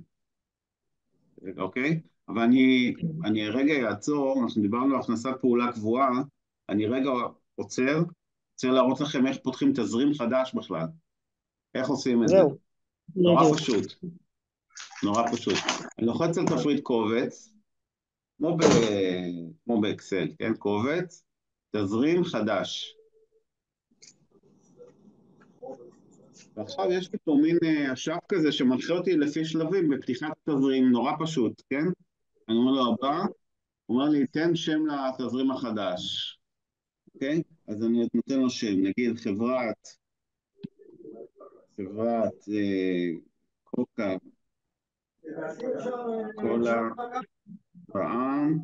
אוקיי? אבל אני רגע אעצור, אנחנו דיברנו על הכנסת פעולה קבועה, אני רגע עוצר, רוצה להראות לכם איך פותחים תזרים חדש בכלל. איך עושים את זה? זהו, נורא בדיוק. פשוט, נורא פשוט. אני לוחץ על תפריט קובץ, כמו באקסל, כן? קובץ, תזרים חדש. ועכשיו יש לי פה מין אשף כזה שמנחה אותי לפי שלבים בפתיחת תזרים, נורא פשוט, כן? אני אומר לו הבא, הוא אומר לי, תן שם לתזרים החדש, אוקיי? אז אני נותן לו שם, נגיד חברת קוקה, קולה, בע"מ,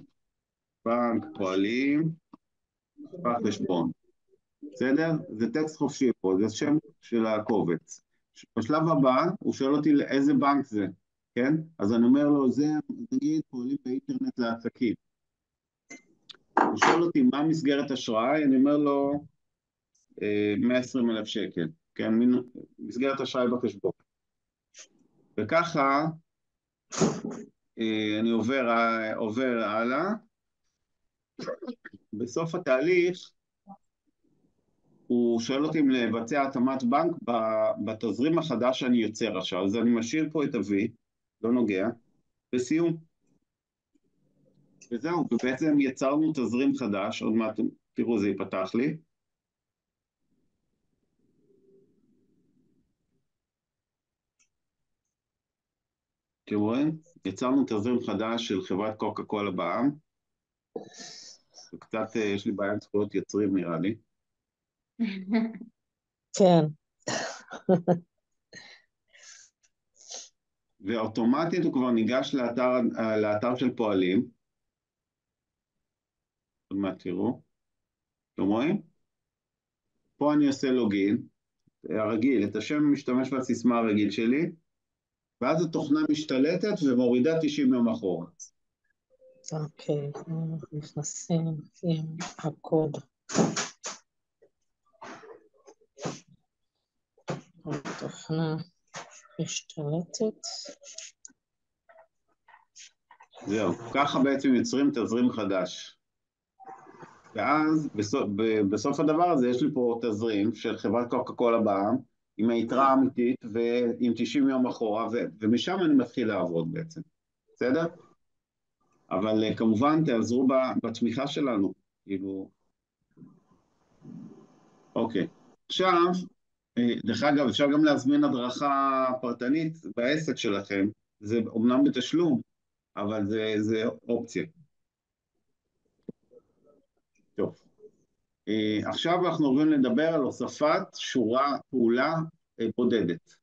בנק פועלים, מספר חשבון. בסדר? זה טקסט חופשי פה, זה שם של הקובץ. בשלב הבא, הוא שואל אותי לאיזה בנק זה, כן? אז אני אומר לו, זה, נגיד, פועלים באינטרנט לעסקים. הוא שואל אותי, מה מסגרת אשראי? אני אומר לו, 120,000 שקל, כן? מסגרת אשראי בחשבון. וככה, אני עובר הלאה. בסוף התהליך, הוא שואל אותי אם לבצע התאמת בנק בתזרים החדש שאני יוצר עכשיו, אז אני משאיר פה את ה-V, לא נוגע, וסיום. וזהו, ובעצם יצרנו תזרים חדש, עוד מעט תראו זה ייפתח לי. תראו, יצרנו תזרים חדש של חברת קוקה קולה בע"מ, וקצת יש לי בעיה עם זכויות יוצרים נראה לי. כן. ואוטומטית הוא כבר ניגש לאתר של פועלים. עוד מעט תראו. אתם רואים? פה אני עושה לוגין, הרגיל, את השם משתמש והסיסמה הרגיל שלי, ואז התוכנה משתלטת ומורידה 90 יום אחורה. אוקיי, אנחנו נכנסים עם הקוד. התוכנה משתלטת. זהו, ככה בעצם יוצרים תזרים חדש. ואז בסוף הדבר הזה יש לי פה תזרים של חברת קוקה קולה בע"מ, עם היתרה האמיתית ועם 90 יום אחורה, ומשם אני מתחיל לעבוד בעצם. בסדר? אבל כמובן תעזרו בתמיכה שלנו. כאילו... אוקיי. עכשיו, דרך אגב, אפשר גם להזמין הדרכה פרטנית בעסק שלכם. זה אומנם בתשלום, אבל זה אופציה. טוב. עכשיו אנחנו עוברים לדבר על הוספת שורה פעולה בודדת.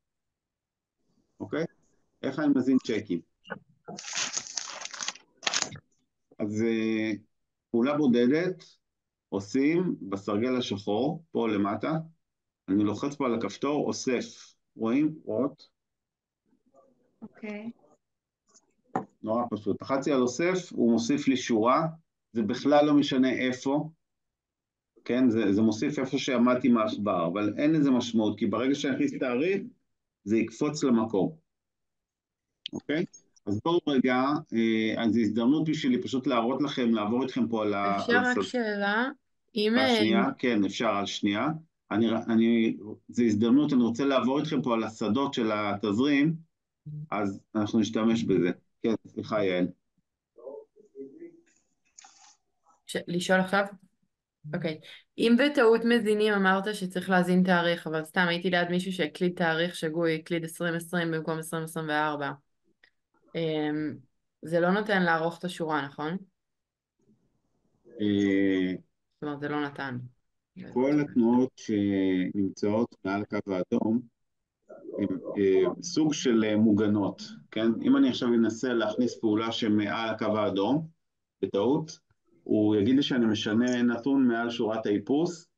אוקיי? איך אני מזין צ'קים? אז פעולה בודדת עושים בסרגל השחור, פה למטה. אני לוחץ פה על הכפתור, אוסף. רואים? רואות? אוקיי. נורא פשוט. לחצתי על אוסף, הוא מוסיף לי שורה. זה בכלל לא משנה איפה. כן? זה מוסיף איפה שעמדתי מהעכבר, אבל אין לזה משמעות, כי ברגע שאני אכניס תאריך, זה יקפוץ למקום. אוקיי? אז בואו רגע, אז זו הזדמנות בשבילי פשוט להראות לכם, לעבור איתכם פה על ה... אפשר רק שאלה? אם... השנייה, כן, אפשר על שנייה. זו הזדמנות, אני רוצה לעבור איתכם פה על השדות של התזרים, אז אנחנו נשתמש בזה. כן, סליחה, יעל. לשאול עכשיו? אוקיי. אם בטעות מזינים אמרת שצריך להזין תאריך, אבל סתם הייתי ליד מישהו שהקליד תאריך שגוי, הקליד 2020 במקום 2024. זה לא נותן לערוך את השורה, נכון? זאת אומרת, זה לא נתן. כל התנועות שנמצאות מעל הקו האדום, הן סוג של מוגנות, כן? אם אני עכשיו אנסה להכניס פעולה שמעל הקו האדום, בטעות, הוא יגיד לי שאני משנה נתון מעל שורת האיפוס,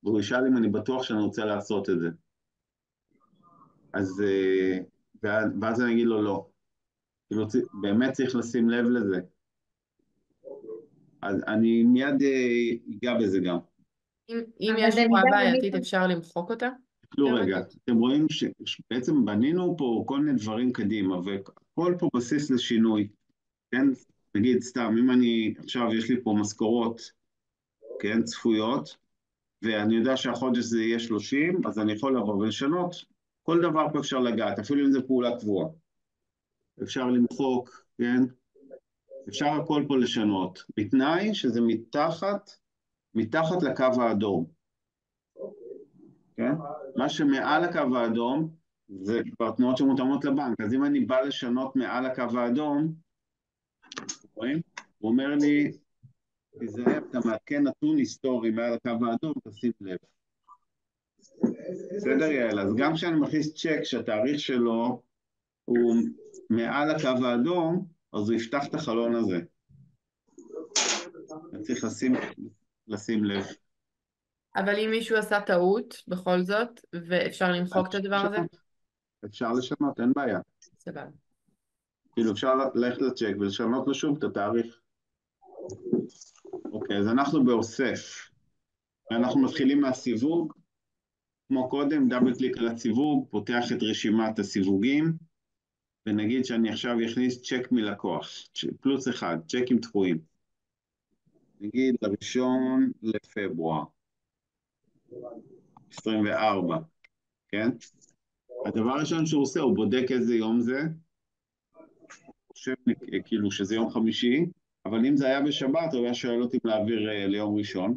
והוא ישאל אם אני בטוח שאני רוצה לעשות את זה. אז, ואז אני אגיד לו לא. כאילו, באמת צריך לשים לב לזה. אז אני מיד אגע בזה גם. אם יש שורה בעייתית, אפשר למחוק אותה? תסתכלו רגע, אתם רואים שבעצם בנינו פה כל מיני דברים קדימה, וכל פה בסיס לשינוי. כן? נגיד סתם, אם אני, עכשיו יש לי פה משכורות, כן, צפויות, ואני יודע שהחודש זה יהיה 30, אז אני יכול לבוא ולשנות. כל דבר פה אפשר לגעת, אפילו אם זה פעולה קבועה. אפשר למחוק, כן? אפשר הכל פה לשנות, בתנאי שזה מתחת לקו האדום, כן? מה שמעל הקו האדום זה כבר תנועות שמותאמות לבנק, אז אם אני בא לשנות מעל הקו האדום, רואים? הוא אומר לי, תיזהר, אתה מעדכן נתון היסטורי מעל הקו האדום, תשים לב. בסדר, יעל? אז גם כשאני מכניס צ'ק שהתאריך שלו הוא מעל הקו האדום, אז הוא יפתח את החלון הזה. אני צריך לשים לב. אבל אם מישהו עשה טעות, בכל זאת, ואפשר למחוק את הדבר הזה? אפשר לשנות, אין בעיה. סבבה. כאילו אפשר ללכת לצ'ק ולשנות לו שוב את התאריך. אוקיי, אז אנחנו באוסף. אנחנו מתחילים מהסיווג. כמו קודם, דאבל קליק על הסיווג, פותח את רשימת הסיווגים, ונגיד שאני עכשיו אכניס צ'ק מלקוח, +1, צ'קים דחויים. נגיד ל1 לפברואר 24, כן? הדבר הראשון שהוא עושה, הוא בודק איזה יום זה, חושב כאילו שזה יום חמישי, אבל אם זה היה בשבת, הוא היה שואל אותי להעביר ליום ראשון.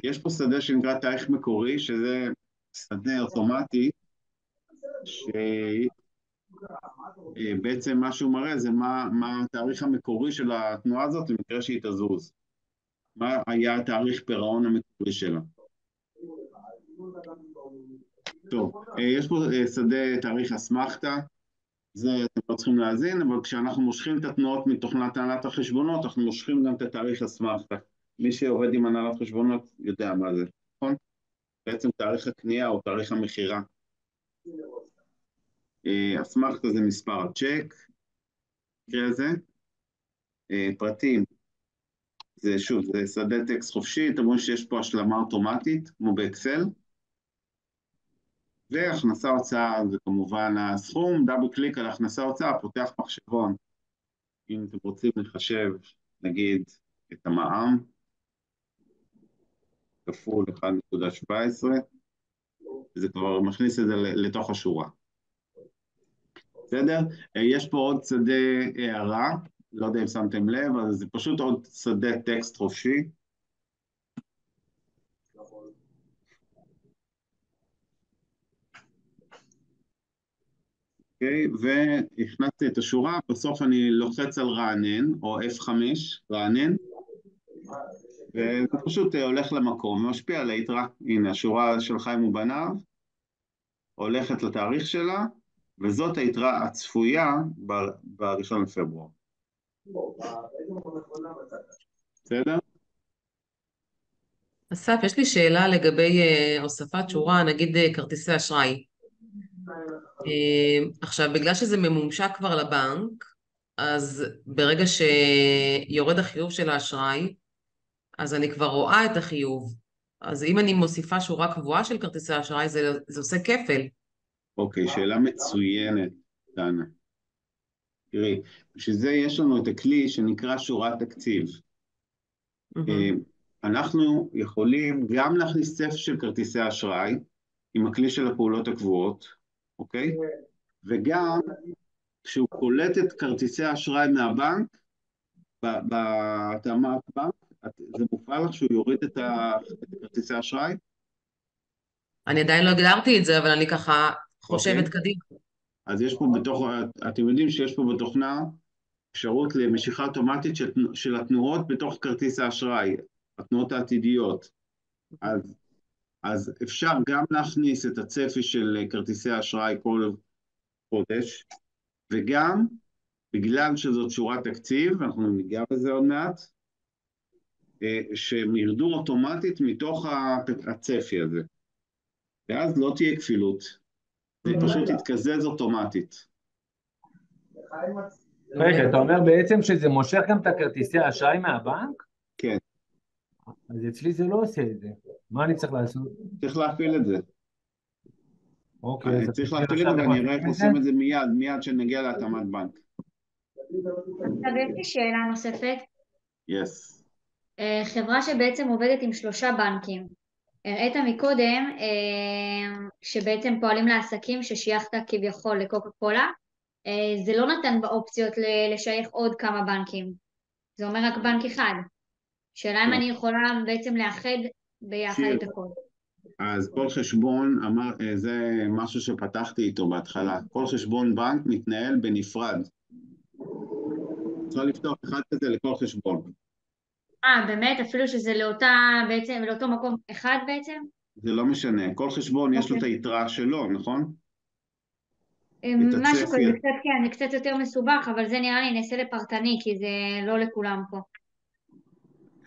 יש פה שדה שנקרא תאריך מקורי, שזה שדה אוטומטי, שבעצם מה שהוא מראה זה מה התאריך המקורי של התנועה הזאת, למקרה שהיא תזוז. מה היה התאריך פירעון המקורי שלה. טוב, יש פה שדה תאריך אסמכתה, זה אתם לא צריכים להאזין, אבל כשאנחנו מושכים את התנועות מתוכנת הנהלת החשבונות, אנחנו מושכים גם את התאריך אסמכתה. מי שעובד עם הנהלת חשבונות יודע מה זה, נכון? בעצם תאריך הקנייה או תאריך המכירה. אסמכתה זה מספר הצ'ק, מקרה הזה. פרטים, זה שוב, זה שדה טקסט חופשי, אתם רואים שיש פה השלמה אוטומטית, כמו באקסל. והכנסה הוצאה זה כמובן הסכום, דאבל קליק על הכנסה הוצאה, פותח מחשבון. אם אתם רוצים לחשב, נגיד, את המע"מ, כפול 1.17, וזה כבר מכניס את זה לתוך השורה. בסדר? יש פה עוד שדה הערה, לא יודע אם שמתם לב, אבל זה פשוט עוד שדה טקסט חופשי. אוקיי, והכנסתי את השורה, בסוף אני לוחץ על רענן, או F5, רענן, וזה פשוט הולך למקום, משפיע על היתרה. הנה, השורה של חיים ובניו, הולכת לתאריך שלה, וזאת היתרה הצפויה ב1 לפברואר. בסדר? אסף, יש לי שאלה לגבי הוספת שורה, נגיד כרטיסי אשראי. עכשיו, בגלל שזה ממומשק כבר לבנק, אז ברגע שיורד החיוב של האשראי, אז אני כבר רואה את החיוב. אז אם אני מוסיפה שורה קבועה של כרטיסי אשראי, זה עושה כפל. אוקיי, שאלה מצוינת, דנה. תראי, בשביל זה יש לנו את הכלי שנקרא שורת תקציב. אנחנו יכולים גם להכניס צפי של כרטיסי אשראי, עם הכלי של הפעולות הקבועות, אוקיי? וגם כשהוא קולט את כרטיסי האשראי מהבנק, בהתאמת בנק, זה מופעל לך שהוא יוריד את כרטיסי האשראי? אני עדיין לא הגדרתי את זה, אבל אני ככה חושבת קדימה. אז יש פה אתם יודעים שיש פה בתוכנה אפשרות למשיכה אוטומטית של התנועות בתוך כרטיס האשראי, התנועות העתידיות. אז אפשר גם להכניס את הצפי של כרטיסי האשראי כל חודש, וגם בגלל שזאת שורת תקציב, אנחנו ניגע בזה עוד מעט, שהם ירדו אוטומטית מתוך הצפי הזה. ואז לא תהיה כפילות, זה פשוט יתקזז אוטומטית. רגע, אתה אומר בעצם שזה מושך גם את הכרטיסי האשראי מהבנק? כן. אז אצלי זה לא עושה את זה. מה אני צריך לעשות? צריך להפעיל את זה. אוקיי, אז צריך תתחיל להפעיל את עכשיו זה איך ואני אראה איך עושים את זה? עושים את זה מיד שנגיע להתאמת בנק. עכשיו יש לי שאלה נוספת. יס. חברה שבעצם עובדת עם 3 בנקים. הראית מקודם שבעצם פועלים לעסקים ששייכת כביכול לקוקה קולה. זה לא נתן באופציות לשייך עוד כמה בנקים. זה אומר רק בנק אחד. שאלה אם אני יכולה בעצם לאחד ביחד שיר, את הכל. אז כל חשבון, זה משהו שפתחתי איתו בהתחלה, כל חשבון בנק מתנהל בנפרד. צריך לפתוח אחד כזה לכל חשבון. באמת? אפילו שזה בעצם, לאותו מקום אחד בעצם? זה לא משנה, כל חשבון יש לו את אוקיי. היתרה שלו, נכון? את משהו הצפי, כזה, כן, זה קצת יותר מסובך, אבל זה נראה לי נעשה לפרטני, כי זה לא לכולם פה.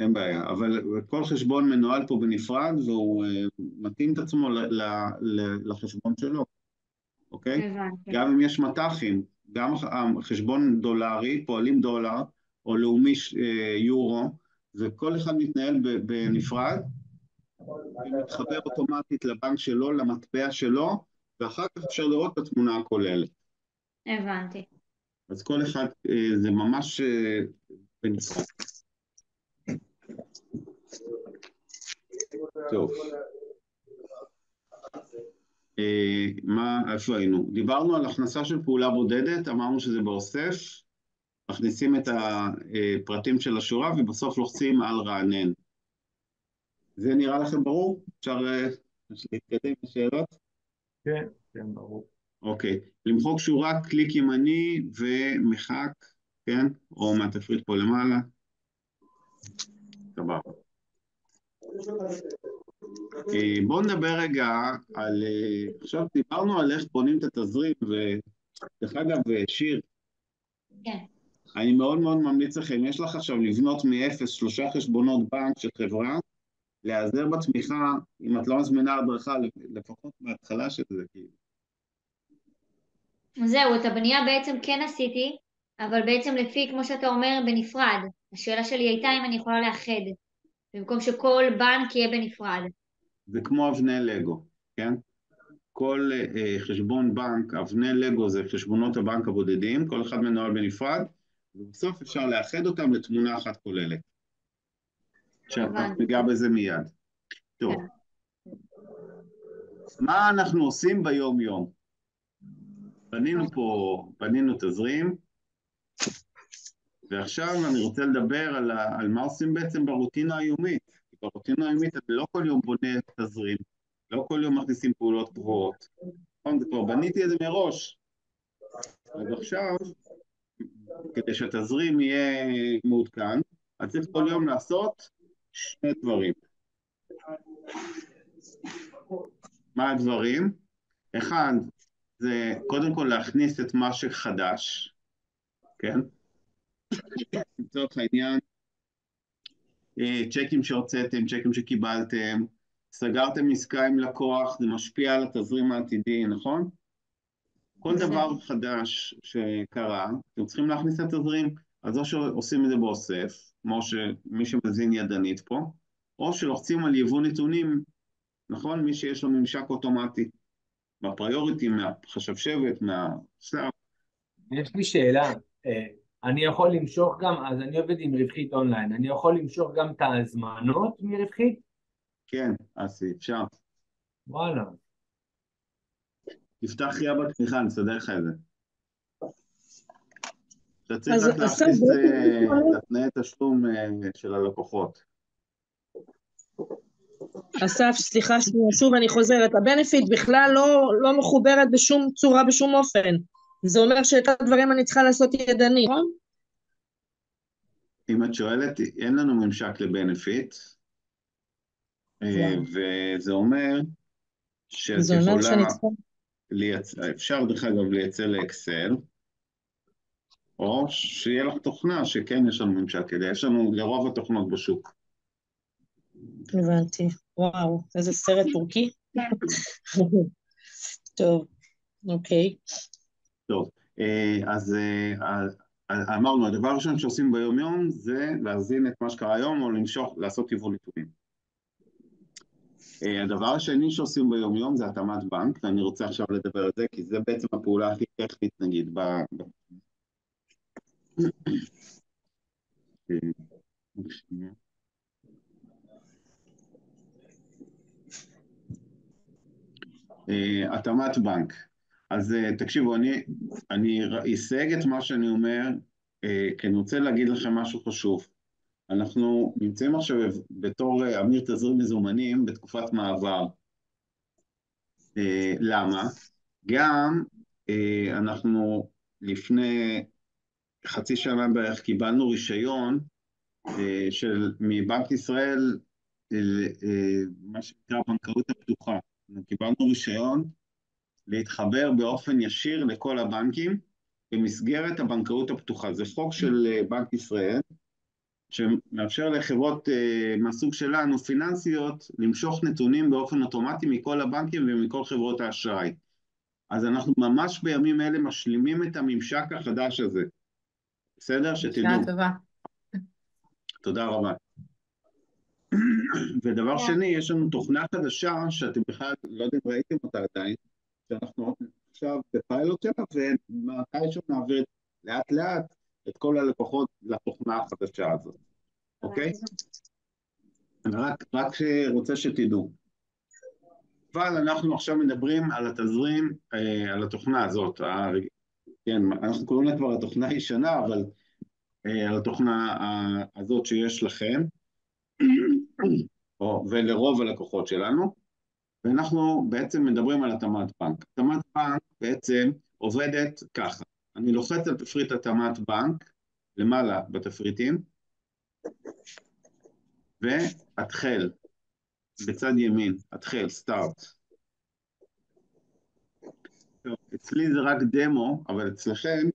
אין בעיה, אבל כל חשבון מנוהל פה בנפרד והוא מתאים את עצמו לחשבון שלו, אוקיי? הבנתי. גם אם יש מט"חים, גם חשבון דולרי, פועלים דולר, או לאומי יורו, וכל אחד מתנהל בנפרד, ומתחבר אוטומטית לבנק שלו, למטבע שלו, ואחר כך אפשר לראות את התמונה הכוללת. הבנתי. אז כל אחד זה ממש בנפרד. טוב. איפה היינו? דיברנו על הכנסה של פעולה בודדת, אמרנו שזה באוסף, מכניסים את הפרטים של השורה ובסוף לוחצים על רענן. זה נראה לכם ברור? אפשר להתקדם בשאלות? כן, כן, ברור. אוקיי, למחוק שורה, קליק ימני ומחק, כן? או מהתפריט פה למעלה. סבבה. בואו נדבר רגע על, עכשיו דיברנו על איך בונים את התזרים, ודרך אגב, שיר, כן. אני מאוד מאוד ממליץ לכם, יש לך עכשיו לבנות מ-0 3 חשבונות בנק של חברה, להיעזר בתמיכה, אם את לא מזמינה הדרכה, לפחות בהתחלה של זה, כאילו. זהו, את הבנייה בעצם כן עשיתי, אבל בעצם לפי, כמו שאתה אומר, בנפרד. השאלה שלי הייתה אם אני יכולה לאחד, במקום שכל בנק יהיה בנפרד. זה כמו אבני לגו, כן? כל חשבון בנק, אבני לגו זה חשבונות הבנק הבודדים, כל אחד מנוהל בנפרד, ובסוף אפשר לאחד אותם לתמונה אחת כוללת. שאתה ניגע בזה מיד. טוב. כן. מה אנחנו עושים ביום-יום? בנינו תזרים, ועכשיו אני רוצה לדבר על מה עושים בעצם ברוטינה היומית. ברוטינה היומית אני לא כל יום בונה תזרים, לא כל יום מכניסים פעולות קבועות. זה כבר בניתי את זה מראש. אז עכשיו, כדי שהתזרים יהיה מעודכן, אז צריך כל יום לעשות 2 דברים. מה הדברים? אחד, זה קודם כל להכניס את מה שחדש, כן? לצורך העניין, צ'קים שהוצאתם, צ'קים שקיבלתם, סגרתם עסקה עם לקוח, זה משפיע על התזרים העתידי, נכון? כל דבר חדש שקרה, אתם צריכים להכניס את התזרים, אז או שעושים את זה באוסף, כמו שמי שמזין ידנית פה, או שלוחצים על יבוא נתונים, נכון? מי שיש לו ממשק אוטומטי, בפריוריטי, מהחשבשבת, מהסלאפ. יש לי שאלה, אני יכול למשוך גם, אז אני עובד עם רווחית אונליין, אני יכול למשוך גם את ההזמנות מרווחית? כן, אסי, אפשר. וואלה. תפתח חייה בתמיכה, נסדר לך את זה. אתה צריך אז רק להכניס את התנאי תשלום של הלקוחות. אסף, סליחה שוב אני חוזרת, הבנפיט בכלל לא מחוברת בשום צורה, בשום אופן. זה אומר שאת הדברים אני צריכה לעשות ידני, נכון? אם את שואלת, אין לנו ממשק לבנפיט, וזה אומר שאת יכולה לייצר, אפשר דרך אגב לייצר לאקסל, או שיהיה לך תוכנה שכן יש לנו ממשק כדי, יש לנו לרוב התוכנות בשוק. הבנתי, וואו, איזה סרט טורקי. טוב, אוקיי. טוב, אז אמרנו, הדבר הראשון שעושים ביום יום זה להזין את מה שקרה היום או למשוך, לעשות יבוא נתונים. הדבר השני שעושים ביום יום זה התאמת בנק, ואני רוצה עכשיו לדבר על זה, כי זה בעצם הפעולה הכי טכנית, נגיד, התאמת בנק. אז תקשיבו, אני אסייג את מה שאני אומר, כי אני רוצה להגיד לכם משהו חשוב. אנחנו נמצאים עכשיו בתור אמיר תזרים מזומנים בתקופת מעבר. למה? גם אנחנו לפני חצי שנה בערך קיבלנו רישיון מבנק ישראל, מה שנקרא בנקאות הפתוחה. קיבלנו רישיון להתחבר באופן ישיר לכל הבנקים במסגרת הבנקאות הפתוחה. זה חוק של בנק ישראל, שמאפשר לחברות מהסוג שלנו, פיננסיות, למשוך נתונים באופן אוטומטי מכל הבנקים ומכל חברות האשראי. אז אנחנו ממש בימים אלה משלימים את הממשק החדש הזה. בסדר? שתדעו. שעה טובה. תודה רבה. ודבר שני, יש לנו תוכנה חדשה, שאתם בכלל לא יודעים, ראיתם אותה עדיין, שאנחנו עכשיו בפיילוט שלה, ומתישהו נעביר לאט לאט את כל הלקוחות לתוכנה החדשה הזאת. אוקיי? אני רק רוצה שתדעו. אבל אנחנו עכשיו מדברים על התזרים, על התוכנה הזאת. כן, אנחנו קוראים לה כבר התוכנה הישנה, אבל על התוכנה הזאת שיש לכם, ולרוב הלקוחות שלנו, ואנחנו בעצם מדברים על התאמת בנק. התאמת בנק בעצם עובדת ככה. אני לוחץ על תפריט התאמת בנק, למעלה בתפריטים, והתחל, בצד ימין, התחל, סטארט. אצלי זה רק דמו, אבל אצלכם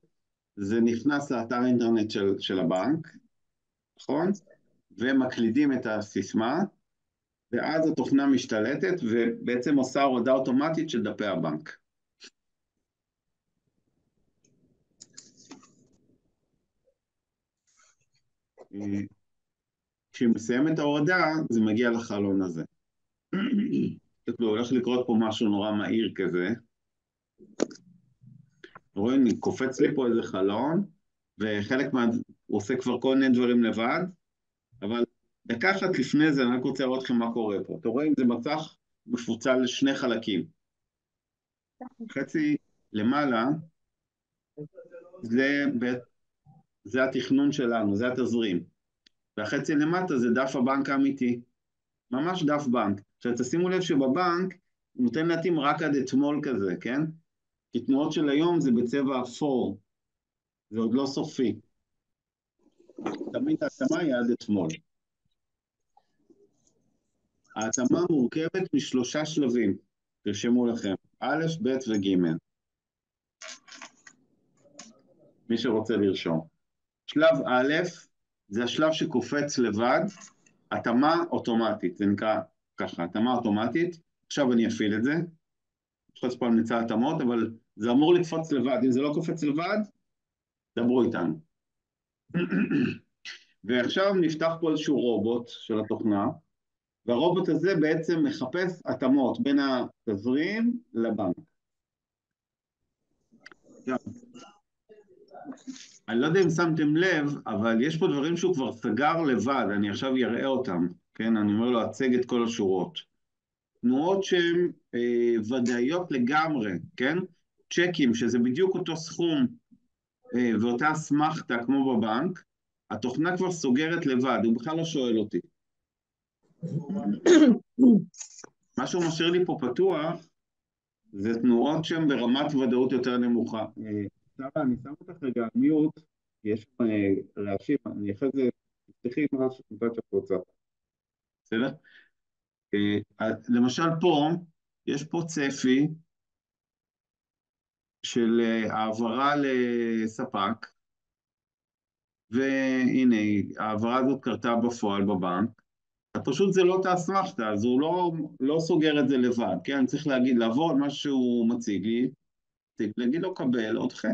זה נכנס לאתר אינטרנט של הבנק, נכון? ומקלידים את הסיסמה, ואז התוכנה משתלטת, ובעצם עושה הורדה אוטומטית של דפי הבנק. כשהיא מסיימת את ההורדה, זה מגיע לחלון הזה. הולך לקרות פה משהו נורא מהיר כזה. רואים, קופץ לי פה איזה חלון, וחלק הוא עושה כבר כל מיני דברים לבד, אבל דקה אחת לפני זה אני רק רוצה לראות לכם מה קורה פה. אתם רואים, זה מסך מפוצל לשני חלקים. חצי למעלה, זה התכנון שלנו, זה התזרים. והחצי למטה זה דף הבנק האמיתי. ממש דף בנק. עכשיו תשימו לב שבבנק הוא נותן להתאים רק עד אתמול כזה, כן? כי תנועות של היום זה בצבע אפור. זה עוד לא סופי. תמיד ההתאמה היא עד אתמול. ההתאמה מורכבת משלושה שלבים. תרשמו לכם. א', ב' וג'. מי שרוצה לרשום. שלב א', זה השלב שקופץ לבד, התאמה אוטומטית. זה נקרא ככה, התאמה אוטומטית. עכשיו אני אפעיל את זה. נקפוץ פה על מצע התאמות, אבל זה אמור לקפוץ לבד. אם זה לא קופץ לבד, דברו איתנו. ועכשיו נפתח פה איזשהו רובוט של התוכנה, והרובוט הזה בעצם מחפש התאמות בין התזרים לבנק. אני לא יודע אם שמתם לב, אבל יש פה דברים שהוא כבר סגר לבד, אני עכשיו אראה אותם, כן? אני אומר לו, הצג את כל השורות. תנועות שהן ודאיות לגמרי, כן? צ'קים, שזה בדיוק אותו סכום ואותה אסמכתה כמו בבנק, התוכנה כבר סוגרת לבד, הוא בכלל לא שואל אותי. מה שהוא משאיר לי פה פתוח, זה תנועות שהן ברמת ודאות יותר נמוכה. שרה, אני שם אותך רגע על מיוט, יש רעשים, אני אחרי זה, תפתחי משהו שאת רוצה. בסדר? למשל פה, יש פה צפי של העברה לספק, והנה, העברה הזאת קרתה בפועל בבנק, פשוט זה לא תאסמכתה, אז הוא לא סוגר את זה לבד, כן? אני צריך להגיד, לעבור על מה שהוא מציג לי, להגיד לו קבל, עוד חי.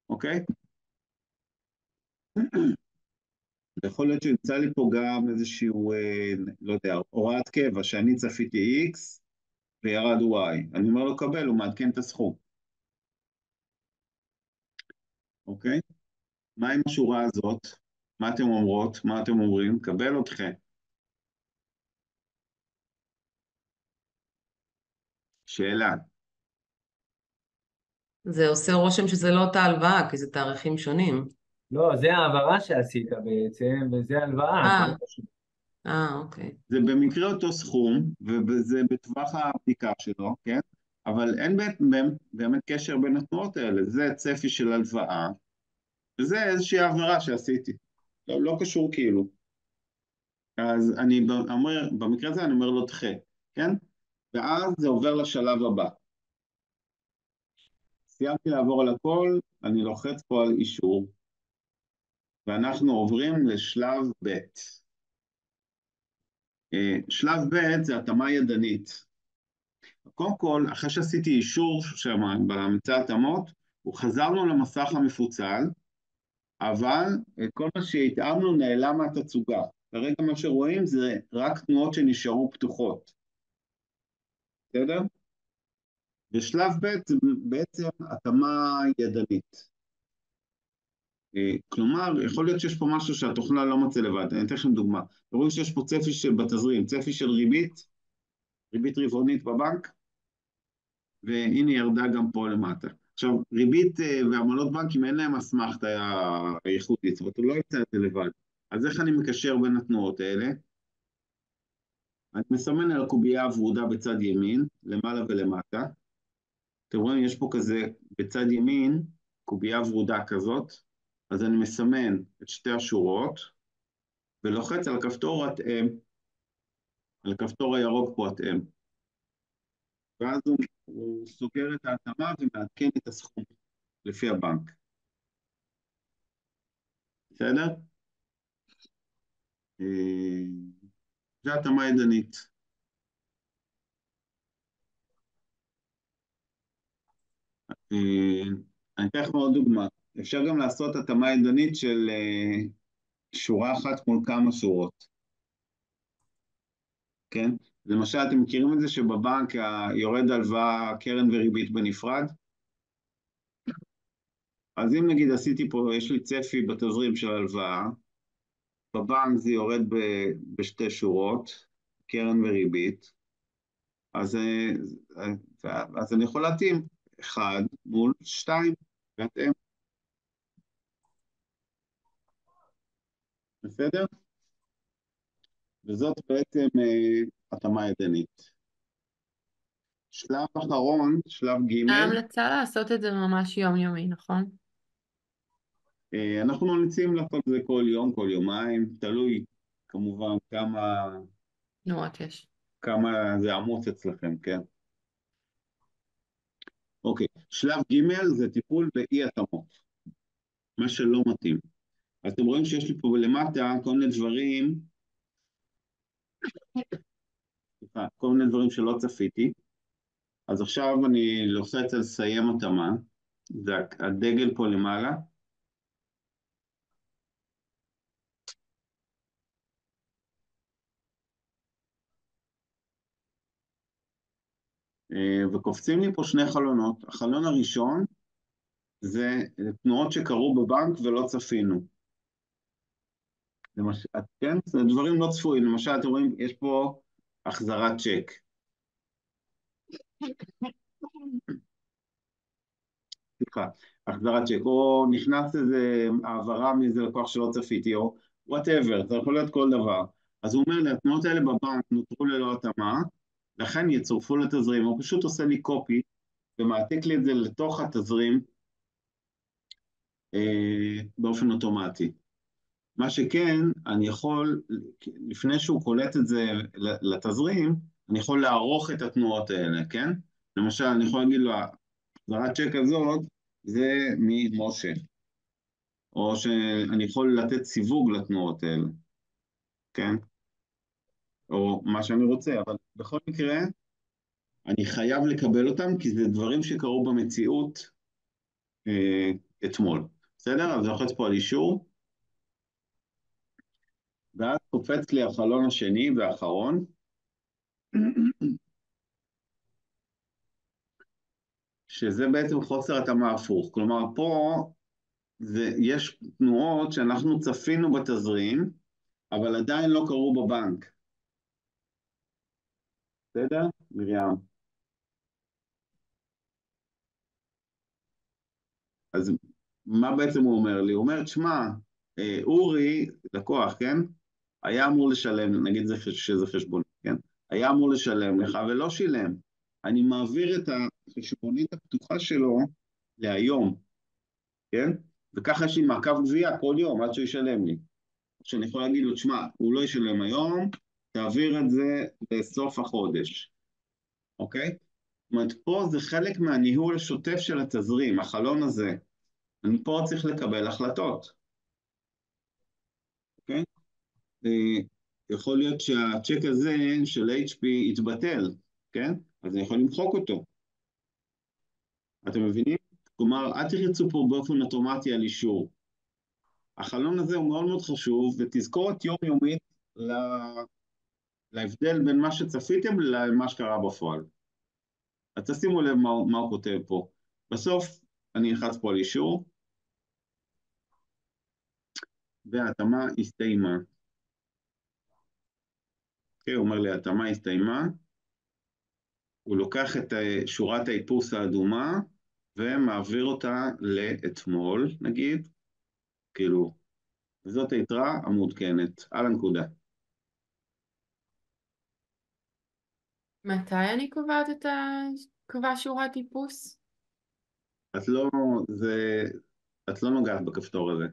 אוקיי? יכול להיות שנמצא לי פה גם איזשהו, לא יודע, הוראת קבע, שאני צפיתי X וירד Y. אני אומר לו קבל, הוא מעדכן את הסכום. אוקיי? מה עם השורה הזאת? מה אתם אומרות? מה אתם אומרים? קבל אתכם. שאלה. זה עושה רושם שזה לא אותה הלוואה, כי זה תאריכים שונים. לא, זה העברה שעשית בעצם, וזה הלוואה, זה אה, לא פשוט. אוקיי. זה במקרה אותו סכום, וזה בטווח הבדיקה שלו, כן? אבל אין באמת קשר בין התנועות האלה. זה צפי של הלוואה, וזה איזושהי העברה שעשיתי. לא קשור כאילו. אז אני אומר, במקרה הזה אני אומר לו דחה, כן? ואז זה עובר לשלב הבא. סיימתי לעבור על הכל, אני לוחץ פה על אישור, ואנחנו עוברים לשלב ב'. שלב ב' זה התאמה ידנית. קודם כל, אחרי שעשיתי אישור שם במצע התאמות, חזרנו למסך המפוצל, אבל כל מה שהתאמנו נעלם מהתצוגה. כרגע מה שרואים זה רק תנועות שנשארו פתוחות. בסדר? ושלב ב' זה בעצם התאמה ידנית. כלומר, יכול להיות שיש פה משהו שהתוכנה לא מצא לבד. אני אתן לכם דוגמה. אתם רואים שיש פה צפי בתזרים, צפי של ריבית רבעונית בבנק, והנה ירדה גם פה למטה. עכשיו, ריבית ועמלות בנקים אין להם אסמכתה ייחודית, זאת אומרת, הוא לא ימצא את זה לבד. אז איך אני מקשר בין התנועות האלה? אני מסמן על הקובייה הוורודה בצד ימין, למעלה ולמטה. אתם רואים, יש פה כזה בצד ימין, קובייה ורודה כזאת, אז אני מסמן את שתי השורות, ולוחץ על הכפתור התאם, על הכפתור הירוק פה התאם. ואז הוא סוגר את ההתאמה ומעדכן את הסכום לפי הבנק. בסדר? זה התאמה ידנית. אני אתן לכם עוד דוגמה. אפשר גם לעשות התאמה ידנית של שורה אחת מול כמה שורות. כן? למשל, אתם מכירים את זה שבבנק יורד הלוואה, קרן וריבית בנפרד? אז אם נגיד עשיתי פה, יש לי צפי בתזרים של הלוואה, בבנק זה יורד בשתי שורות, קרן וריבית, אז אני יכול להתאים 1 מול 2, להתאים. בסדר? וזאת בעצם התאמה ידנית. שלב אחרון, שלב ג', ההמלצה לעשות את זה ממש יומיומי, נכון? אנחנו ממליצים לעשות את זה כל יום, כל יומיים, תלוי כמובן תנועות יש. כמה זה עמוס אצלכם, כן? אוקיי, שלב ג' זה טיפול באי התאמות, מה שלא מתאים. אז אתם רואים שיש לי פה למטה כל מיני דברים, כל מיני דברים שלא צפיתי, אז עכשיו אני לוחץ על סיים התאמה, זה הדגל פה למעלה, וקופצים לי פה שני חלונות. החלון הראשון זה תנועות שקרו בבנק ולא צפינו. למשל, כן? זה דברים לא צפויים. למשל, אתם רואים, יש פה החזרת צ'ק. סליחה, החזרת צ'ק, או נכנס איזה העברה מאיזה לקוח שלא צפיתי, או whatever, זה יכול להיות כל דבר. אז הוא אומר לי, התנועות האלה בבנק נותרו ללא התאמה, לכן יצורפו לתזרים, הוא פשוט עושה לי קופי, ומעתיק לי את זה לתוך התזרים באופן אוטומטי. מה שכן, אני יכול, לפני שהוא קולט את זה לתזרים, אני יכול לערוך את התנועות האלה, כן? למשל, אני יכול להגיד לו, החזרת צ'ק הזאת, זה ממשה. או שאני יכול לתת סיווג לתנועות האלה, כן? או מה שאני רוצה, אבל בכל מקרה, אני חייב לקבל אותם, כי זה דברים שקרו במציאות אתמול. בסדר? אז אני לוחץ פה על אישור. ואז קופץ לי החלון השני והאחרון, שזה בעצם חוסר התאמה הפוך. כלומר, פה יש תנועות שאנחנו צפינו בתזרים, אבל עדיין לא קרו בבנק. בסדר? מרים. אז מה בעצם הוא אומר לי? הוא אומר, תשמע, אורי, לקוח, כן? היה אמור לשלם, נגיד שזה חשבון, כן? היה אמור לשלם לך ולא שילם. אני מעביר את החשבונית הפתוחה שלו להיום, כן? וככה יש לי מעקב גבייה כל יום עד שהוא ישלם לי. שאני יכול להגיד לו, תשמע, הוא לא ישלם היום, תעביר את זה בסוף החודש, אוקיי? זאת אומרת, פה זה חלק מהניהול השוטף של התזרים, החלון הזה. אני פה צריך לקבל החלטות, אוקיי? יכול להיות שהצ'ק הזה של HP יתבטל, כן? אז אני יכול למחוק אותו. אתם מבינים? כלומר, אל תרצו פה באופן אוטומטי על אישור. החלון הזה הוא מאוד מאוד חשוב, ותזכורת יומיומית להבדל בין מה שצפיתם למה שקרה בפועל. אז תשימו לב מה הוא כותב פה. בסוף אני אלחץ פה על אישור, וההתאמה הסתיימה. הוא אומר לי, ההתאמה הסתיימה, הוא לוקח את שורת האיפוס האדומה, ומעביר אותה לאתמול, נגיד, כאילו, זאת היתרה המעודכנת, על הנקודה. מתי אני קובעת קובע שורת טיפוס? את לא נוגעת בכפתור הזה.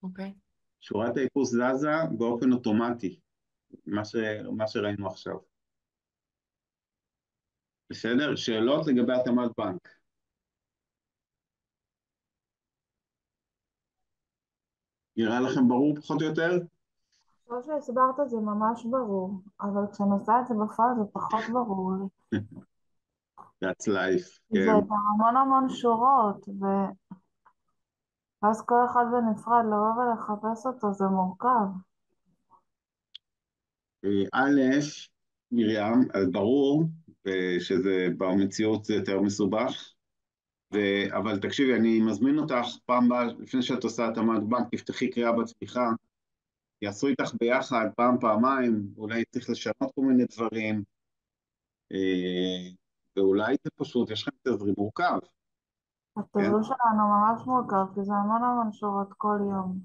אוקיי. שורת האיפוס זזה באופן אוטומטי, מה שראינו עכשיו. בסדר? שאלות לגבי התאמת בנק. נראה לכם ברור פחות או יותר? כמו שהסברת זה ממש ברור, אבל כשנעשה את זה בפועל זה פחות ברור לי. That's life, זה כן. המון המון שורות, ואז כל אחד בנפרד לבוא ולחפש אותו זה מורכב. א', מרים, אז ברור שזה במציאות זה יותר מסובך, אבל תקשיבי, אני מזמין אותך פעם הבאה, לפני שאת עושה התאמת בנק, תפתחי קריאה בצמיחה, יעשו איתך ביחד פעם, פעמיים, אולי צריך לשנות כל מיני דברים, ואולי זה פשוט, יש לכם תזרים מורכב. התזרים שלנו ממש מורכב, כי זה המון המון שורות כל יום.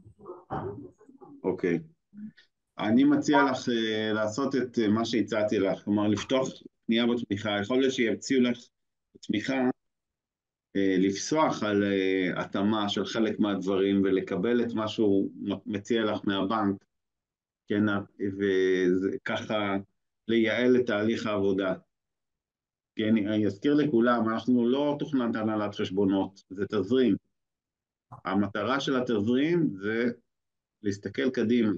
אוקיי. אני מציע לך לעשות את מה שהצעתי לך, כלומר לפתוח פנייה בתמיכה, יכול להיות שיציעו לך בתמיכה, לפסוח על התאמה של חלק מהדברים ולקבל את מה שהוא מציע לך מהבנק, כן, וככה לייעל את תהליך העבודה. כן, אני אזכיר לכולם, אנחנו לא תוכנת הנהלת חשבונות, זה תזרים. המטרה של התזרים זה להסתכל קדימה.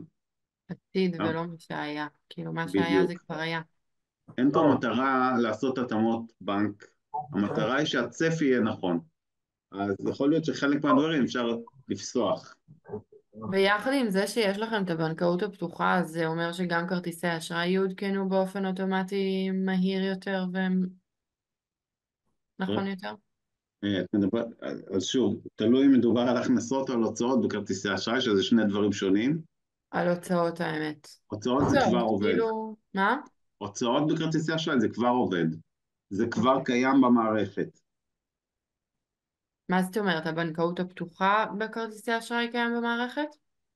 עתיד ולא מה שהיה. כאילו מה שהיה בדיוק. זה כבר היה. אין פה מטרה לעשות התאמות בנק, המטרה היא שהצפי יהיה נכון. אז יכול להיות שחלק מהדברים אפשר לפסוח. ביחד עם זה שיש לכם את הבנקאות הפתוחה, אז זה אומר שגם כרטיסי אשראי יעודכנו באופן אוטומטי מהיר יותר ונכון יותר? אז שוב, תלוי אם מדובר על הכנסות או על הוצאות בכרטיסי אשראי, שזה שני דברים שונים. על הוצאות האמת. הוצאות זה כבר עובד. כאילו, מה? הוצאות בכרטיסי אשראי זה כבר עובד. זה כבר קיים במערכת. מה זאת אומרת? הבנקאות הפתוחה בכרטיסי אשראי קיים במערכת?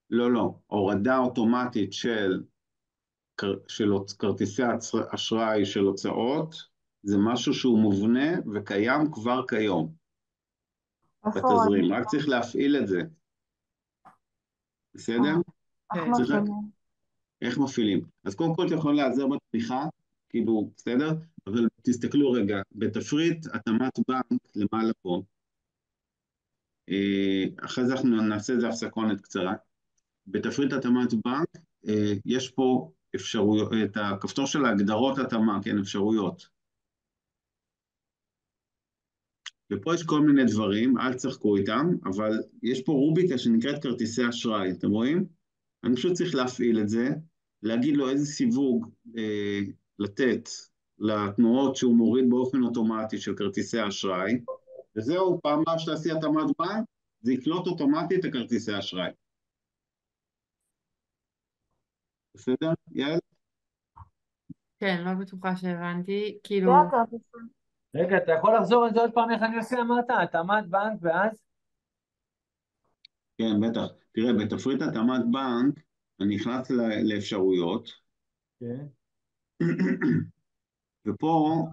לא, לא. הורדה אוטומטית של כרטיסי אשראי של הוצאות, זה משהו שהוא מובנה וקיים כבר כיום. בתזרים, רק צריך להפעיל את זה. בסדר? איך מפעילים? איך מפעילים? אז קודם כל אתם יכולים לעזר בתמיכה, כאילו, בסדר? אבל תסתכלו רגע, בתפריט התאמת בנק למעלה פה, אחרי זה אנחנו נעשה איזה הפסקונת קצרה, בתפריט התאמת בנק יש פה אפשרויות, את הכפתור של ההגדרות התאמה, כן, אפשרויות. ופה יש כל מיני דברים, אל תשחקו איתם, אבל יש פה רוביקה שנקראת כרטיסי אשראי, אתם רואים? אני פשוט צריך להפעיל את זה, להגיד לו איזה סיווג לתת לתנועות שהוא מוריד באופן אוטומטי של כרטיסי האשראי, וזהו, פעם הבאה שתעשי התאמת בנק, זה יקלוט אוטומטית את כרטיסי האשראי. בסדר, יעל? כן, לא בטוחה שהבנתי. זה כאילו, הכרטיסים. רגע, אתה יכול לחזור על זה עוד פעם איך אני עושה? אמרת, התאמת בנק ואז? כן, בטח. תראה, בתפריט התאמת בנק, אני נכנס לאפשרויות, כן. ופה,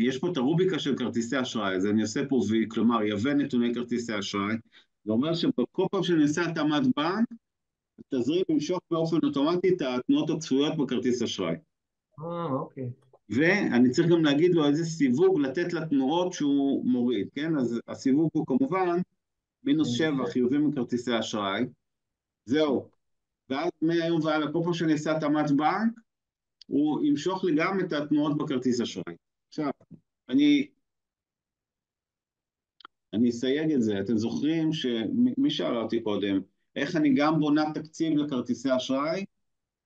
יש פה את הרובריקה של כרטיסי אשראי, אז אני עושה פה וי, כלומר, יבא נתוני כרטיסי אשראי, זה אומר שכל פעם שאני עושה התאמת בנק, התזרים ימשוך באופן אוטומטי את התנועות הצפויות בכרטיס אשראי. אוקיי. ואני צריך גם להגיד לו איזה סיווג לתת לתנועות שהוא מוריד, כן? אז הסיווג הוא כמובן -7 חיובים מכרטיסי אשראי, זהו. ואז מהיום והלאה, כל פעם שאני אעשה התאמת בנק, הוא ימשוך לי גם את התנועות בכרטיס אשראי. עכשיו, אני אסייג את זה. אתם זוכרים שמי שאל אותי קודם, איך אני גם בונה תקציב לכרטיסי אשראי,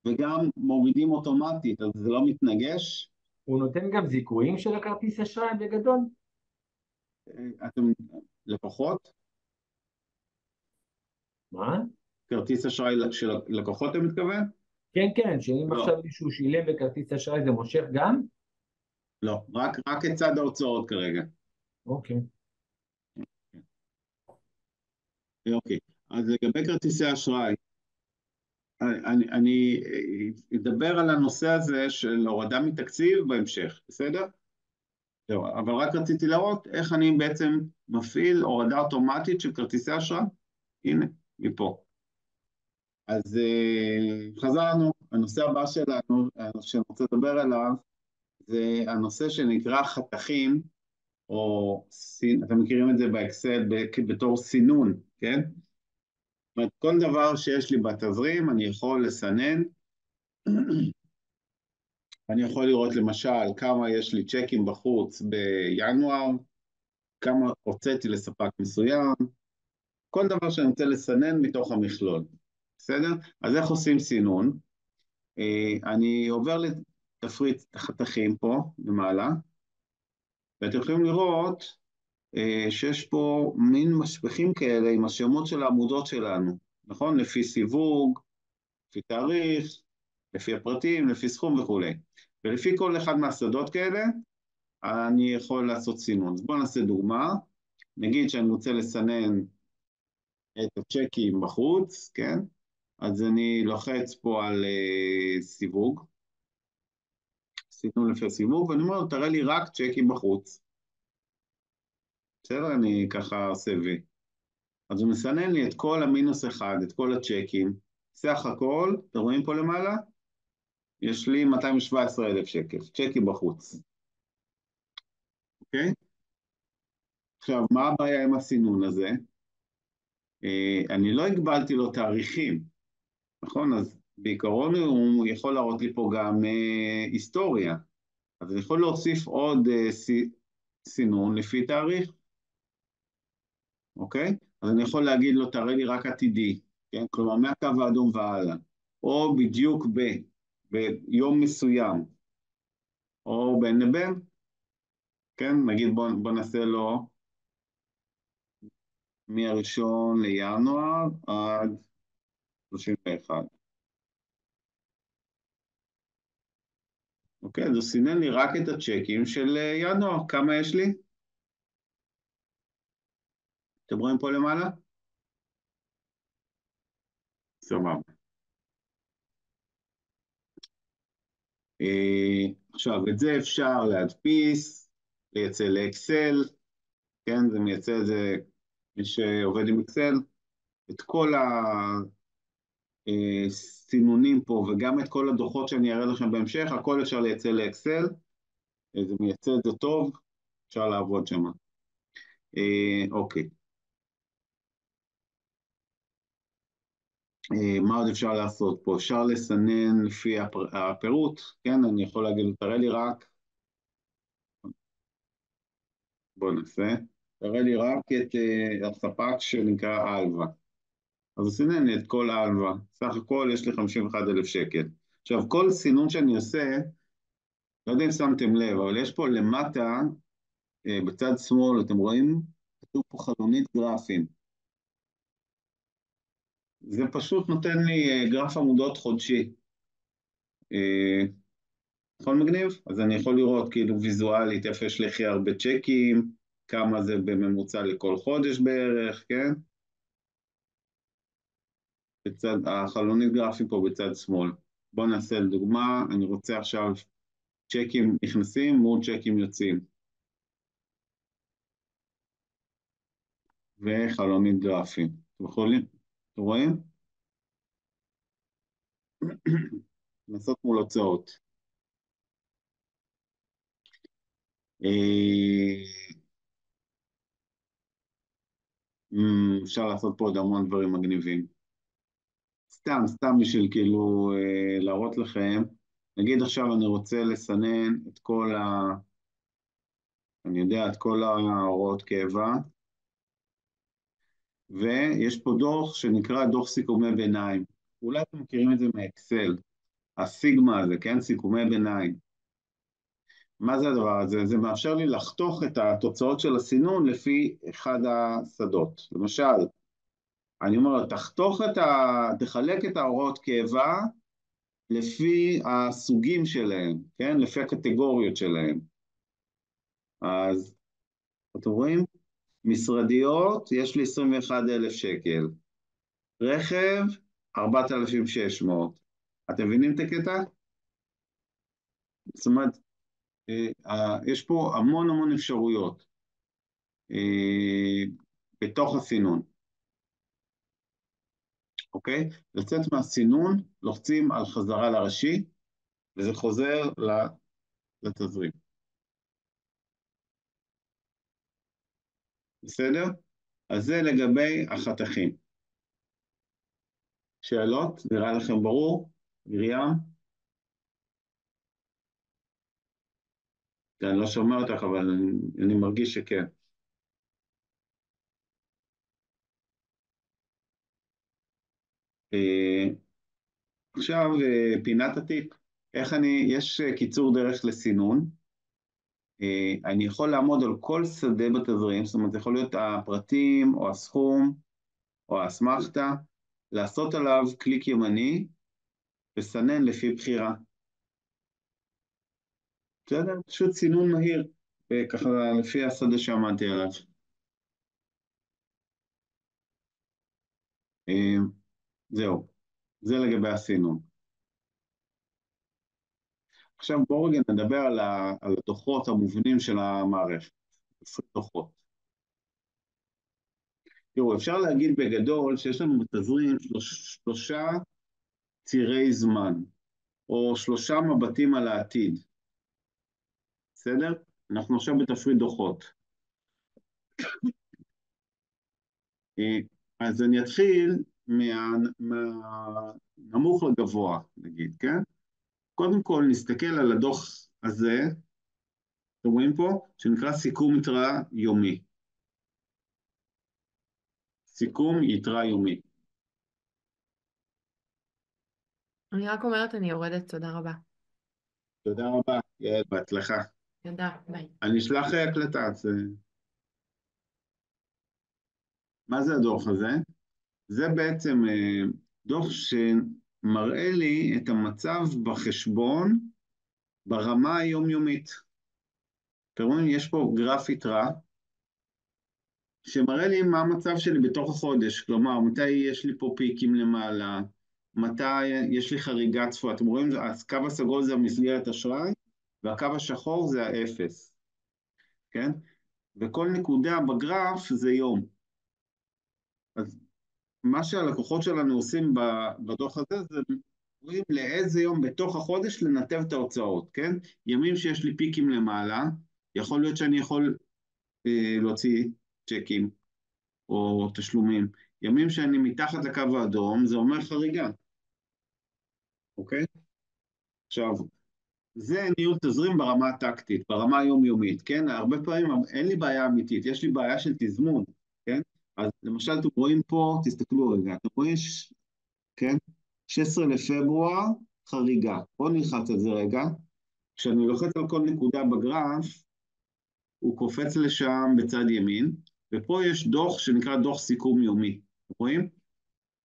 וגם מורידים אוטומטית, אז זה לא מתנגש? הוא נותן גם זיכויים של הכרטיס אשראי בגדול? אתם לקוחות? מה? כרטיס אשראי של לקוחות, אתה מתכוון? כן, כן, שאם לא. עכשיו מישהו שילם בכרטיס אשראי זה מושך גם? לא, רק את צד ההוצאות כרגע. אוקיי. אוקיי, אז לגבי כרטיסי אשראי, אני אדבר על הנושא הזה של הורדה מתקציב בהמשך, בסדר? זהו, אבל רק רציתי להראות איך אני בעצם מפעיל הורדה אוטומטית של כרטיסי אשראי. הנה, מפה. אז חזרנו, הנושא הבא שלנו, שאני רוצה לדבר עליו, זה הנושא שנקרא חתכים, או אתם מכירים את זה באקסל בתור סינון, כן? זאת אומרת, כל דבר שיש לי בתזרים, אני יכול לסנן. אני יכול לראות למשל כמה יש לי צ'קים בחוץ בינואר, כמה הוצאתי לספק מסוים, כל דבר שאני רוצה לסנן מתוך המכלול. בסדר? אז איך עושים סינון? אני עובר לתפריט החתכים פה למעלה, ואתם יכולים לראות שיש פה מין משפחים כאלה עם השמות של העמודות שלנו, נכון? לפי סיווג, לפי תאריך, לפי הפרטים, לפי סכום וכו'. ולפי כל אחד מהשדות כאלה, אני יכול לעשות סינון. אז בואו נעשה דוגמה. נגיד שאני רוצה לסנן את הצ'קים בחוץ, כן? אז אני לוחץ פה על סיווג, סינון לפי סיווג, ואני אומר, תראה לי רק צ'קים בחוץ. בסדר? אני ככה עושה וי. אז הוא מסנן לי את כל ה-1- את כל הצ'קים. סך הכל, אתם רואים פה למעלה? יש לי 217,000 שקל, צ'קים בחוץ. אוקיי? עכשיו, מה הבעיה עם הסינון הזה? אני לא הגבלתי לו תאריכים, נכון? אז בעיקרון הוא יכול להראות לי פה גם היסטוריה. אז אני יכול להוסיף עוד סינון לפי תאריך, אוקיי? אז אני יכול להגיד לו, תראה לי רק עתידי, כן? כלומר, מהקו האדום והלאה, או בדיוק ביום מסוים, או בין לבין, כן? נגיד בוא נעשה לו מ-1 לינואר עד 31. אוקיי, אז הוא סינן לי רק את הצ'קים של ינואר. כמה יש לי? אתם רואים פה למעלה? סבבה. עכשיו, את זה אפשר להדפיס, לייצא לאקסל, כן? זה מייצא את זה, מי שעובד עם אקסל, את כל הסינונים פה, וגם את כל הדוחות שאני אראה לכם בהמשך, הכל אפשר לייצא לאקסל, זה מייצא את זה טוב, אפשר לעבוד שם. אוקיי. מה עוד אפשר לעשות פה? אפשר לסנן לפי הפירוט, כן? אני יכול להגיד, תראה לי רק, בוא נעשה, תראה לי רק את הספק שנקרא אלווה. אז הוא סינן לי את כל ההלוואה. סך הכל יש לי 51,000 שקל. עכשיו, כל סינון שאני עושה, לא יודע אם שמתם לב, אבל יש פה למטה, בצד שמאל, אתם רואים? כתוב פה חלונית גרפים. זה פשוט נותן לי גרף עמודות חודשי. נכון מגניב? אז אני יכול לראות כאילו ויזואלית איפה יש לי הכי הרבה צ'קים, כמה זה בממוצע לכל חודש בערך, כן? החלונית גרפי פה בצד שמאל. בואו נעשה לדוגמה, אני רוצה עכשיו צ'קים נכנסים מול צ'קים יוצאים. וחלונית גרפי. אתם יכולים? אתם רואים? לעשות מול הוצאות. אפשר לעשות פה עוד המון דברים מגניבים. סתם בשביל כאילו להראות לכם. נגיד עכשיו אני רוצה לסנן את כל אני יודע, את כל ההוראות קבע, ויש פה דוח שנקרא דוח סיכומי ביניים. אולי אתם מכירים את זה מאקסל, הסיגמה הזה, כן? סיכומי ביניים. מה זה הדבר הזה? זה מאפשר לי לחתוך את התוצאות של הסינון לפי אחד השדות. למשל, אני אומר, תחלק את ההוראות קבע לפי הסוגים שלהם, כן? לפי הקטגוריות שלהם. אז אתם רואים? משרדיות, יש לי 21,000 שקל. רכב, 4,600. אתם מבינים את הקטע? זאת אומרת, יש פה המון אפשרויות בתוך הסינון. אוקיי? לצאת מהסינון, לוחצים על חזרה לראשי, וזה חוזר לתזרים. בסדר? אז זה לגבי החתכים. שאלות? נראה לכם ברור? מרים? אני לא שומע אותך, אבל אני מרגיש שכן. עכשיו, פינת הטיפ. יש קיצור דרך לסינון. אני יכול לעמוד על כל שדה בתזרים, זאת אומרת, זה יכול להיות הפרטים, או הסכום, או האסמכתה, לעשות עליו קליק ימני, וסנן לפי בחירה. בסדר? פשוט סינון מהיר, ככה לפי השדה שעמדתי עליו. זהו, זה לגבי הסינון. עכשיו בואו רגע נדבר על הדוחות המובנים של המערכת. דוחות. תראו, אפשר להגיד בגדול שיש לנו בתזרים שלושה צירי זמן, או 3 מבטים על העתיד. בסדר? אנחנו עכשיו בתפריט דוחות. אז אני אתחיל מהנמוך לגבוה, נגיד, כן? קודם כל נסתכל על הדוח הזה, אתם רואים פה, שנקרא סיכום יתרה יומי. סיכום יתרה יומי. אני רק אומרת, אני יורדת, תודה רבה. תודה רבה, יעל, בהצלחה. תודה, ביי. אני אשלח הקלטה. מה זה הדוח הזה? זה בעצם דוח שמראה לי את המצב בחשבון ברמה היומיומית. אתם רואים, יש פה גרף יתרה, שמראה לי מה המצב שלי בתוך החודש, כלומר, מתי יש לי פה פיקים למעלה, מתי יש לי חריגה צפויה. אתם רואים, הקו הסגול זה המסגרת אשראי, והקו השחור זה האפס, כן? וכל נקודה בגרף זה יום. אז מה שהלקוחות שלנו עושים בדוח הזה, זה רואים לאיזה יום בתוך החודש לנתב את ההוצאות, כן? ימים שיש לי פיקים למעלה, יכול להיות שאני יכול להוציא צ'קים או תשלומים. ימים שאני מתחת לקו האדום, זה אומר חריגה. אוקיי? עכשיו, זה ניהול תזרים ברמה הטקטית, ברמה היומיומית, כן? הרבה פעמים אין לי בעיה אמיתית, יש לי בעיה של תזמון, כן? אז למשל, אתם רואים פה, תסתכלו רגע, אתם רואים, כן? 16 לפברואר, חריגה. בואו נלחץ על זה רגע. כשאני לוחץ על כל נקודה בגרף, הוא קופץ לשם בצד ימין, ופה יש דוח שנקרא דוח סיכום יומי. אתם רואים?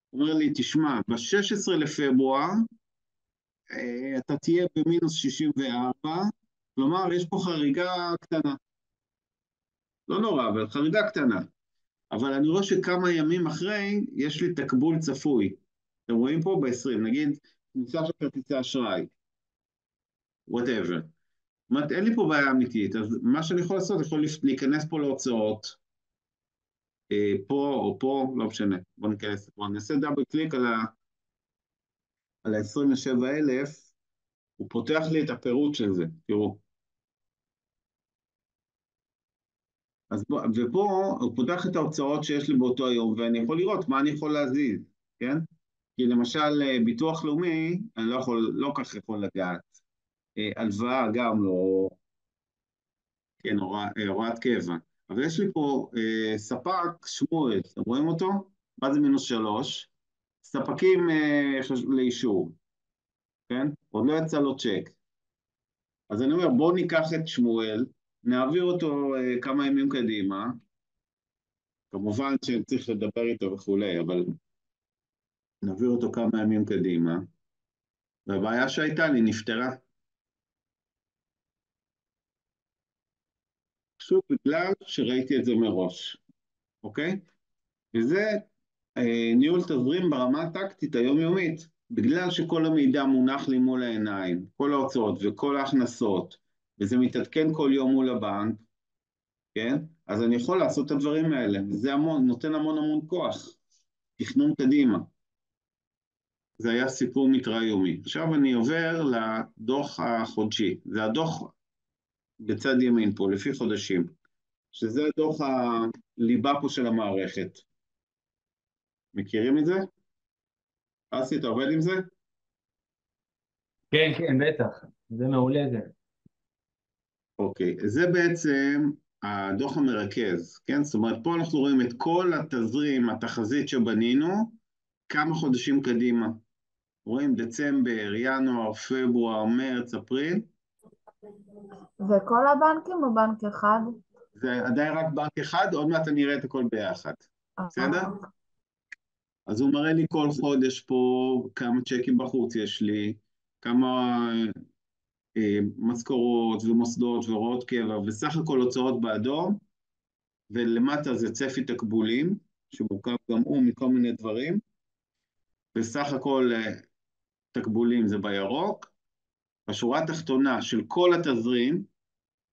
הוא אומר לי, תשמע, ב-16 לפברואר, אתה תהיה במינוס 64, כלומר, יש פה חריגה קטנה. לא נורא, אבל חריגה קטנה. אבל אני רואה שכמה ימים אחרי, יש לי תקבול צפוי. אתם רואים פה ב-20, נגיד, כניסה של כרטיסי אשראי. whatever. זאת אומרת, אין לי פה בעיה אמיתית, אז מה שאני יכול לעשות, יכול להיכנס פה להוצאות, פה או פה, לא משנה. בואו ניכנס, בואו נעשה דאבל קליק על ה-27,000, הוא פותח לי את הפירוט של זה, תראו. אז ופה הוא פותח את ההוצאות שיש לי באותו היום, ואני יכול לראות מה אני יכול להזיז, כן? כי למשל, ביטוח לאומי, אני לא כך יכול לגעת. הלוואה גם לא, כן, הוראת קבע. אבל יש לי פה ספק שמואל, אתם רואים אותו? מה זה -3? ספקים לאישור, כן? עוד לא יצא לו צ'ק. אז אני אומר, בואו ניקח את שמואל, נעביר אותו כמה ימים קדימה, כמובן שצריך לדבר איתו וכולי, אבל נעביר אותו כמה ימים קדימה, והבעיה שהייתה לי נפתרה. פשוט בגלל שראיתי את זה מראש, אוקיי? וזה ניהול תזרים ברמה הטקטית היומיומית, בגלל שכל המידע מונח לי מול העיניים, כל ההוצאות וכל ההכנסות, וזה מתעדכן כל יום מול הבנק, כן? אז אני יכול לעשות את הדברים האלה, וזה נותן המון כוח, תכנון קדימה. זה היה סיפור מקרא יומי. עכשיו אני עובר לדוח החודשי, זה הדוח בצד ימין פה, לפי חודשים, שזה דוח הליבה פה של המערכת. מכירים את זה? אסי, אתה עובד עם זה? כן, בטח. זה מעולה זה. אוקיי, זה בעצם הדוח המרכז, כן? זאת אומרת, פה אנחנו רואים את כל התזרים, התחזית שבנינו, כמה חודשים קדימה. רואים דצמבר, ינואר, פברואר, מרץ, אפריל. זה כל הבנקים או בנק אחד? זה עדיין רק בנק אחד, עוד מעט אני אראה את הכל ביחד. בסדר? אז הוא מראה לי כל חודש פה כמה צ'קים בחוץ יש לי, כמה משכורות ומוסדות והוראות קבע, וסך הכל הוצאות באדום, ולמטה זה צפי תקבולים, שמורכב גם הוא מכל מיני דברים, וסך הכל תקבולים זה בירוק. בשורה התחתונה של כל התזרים,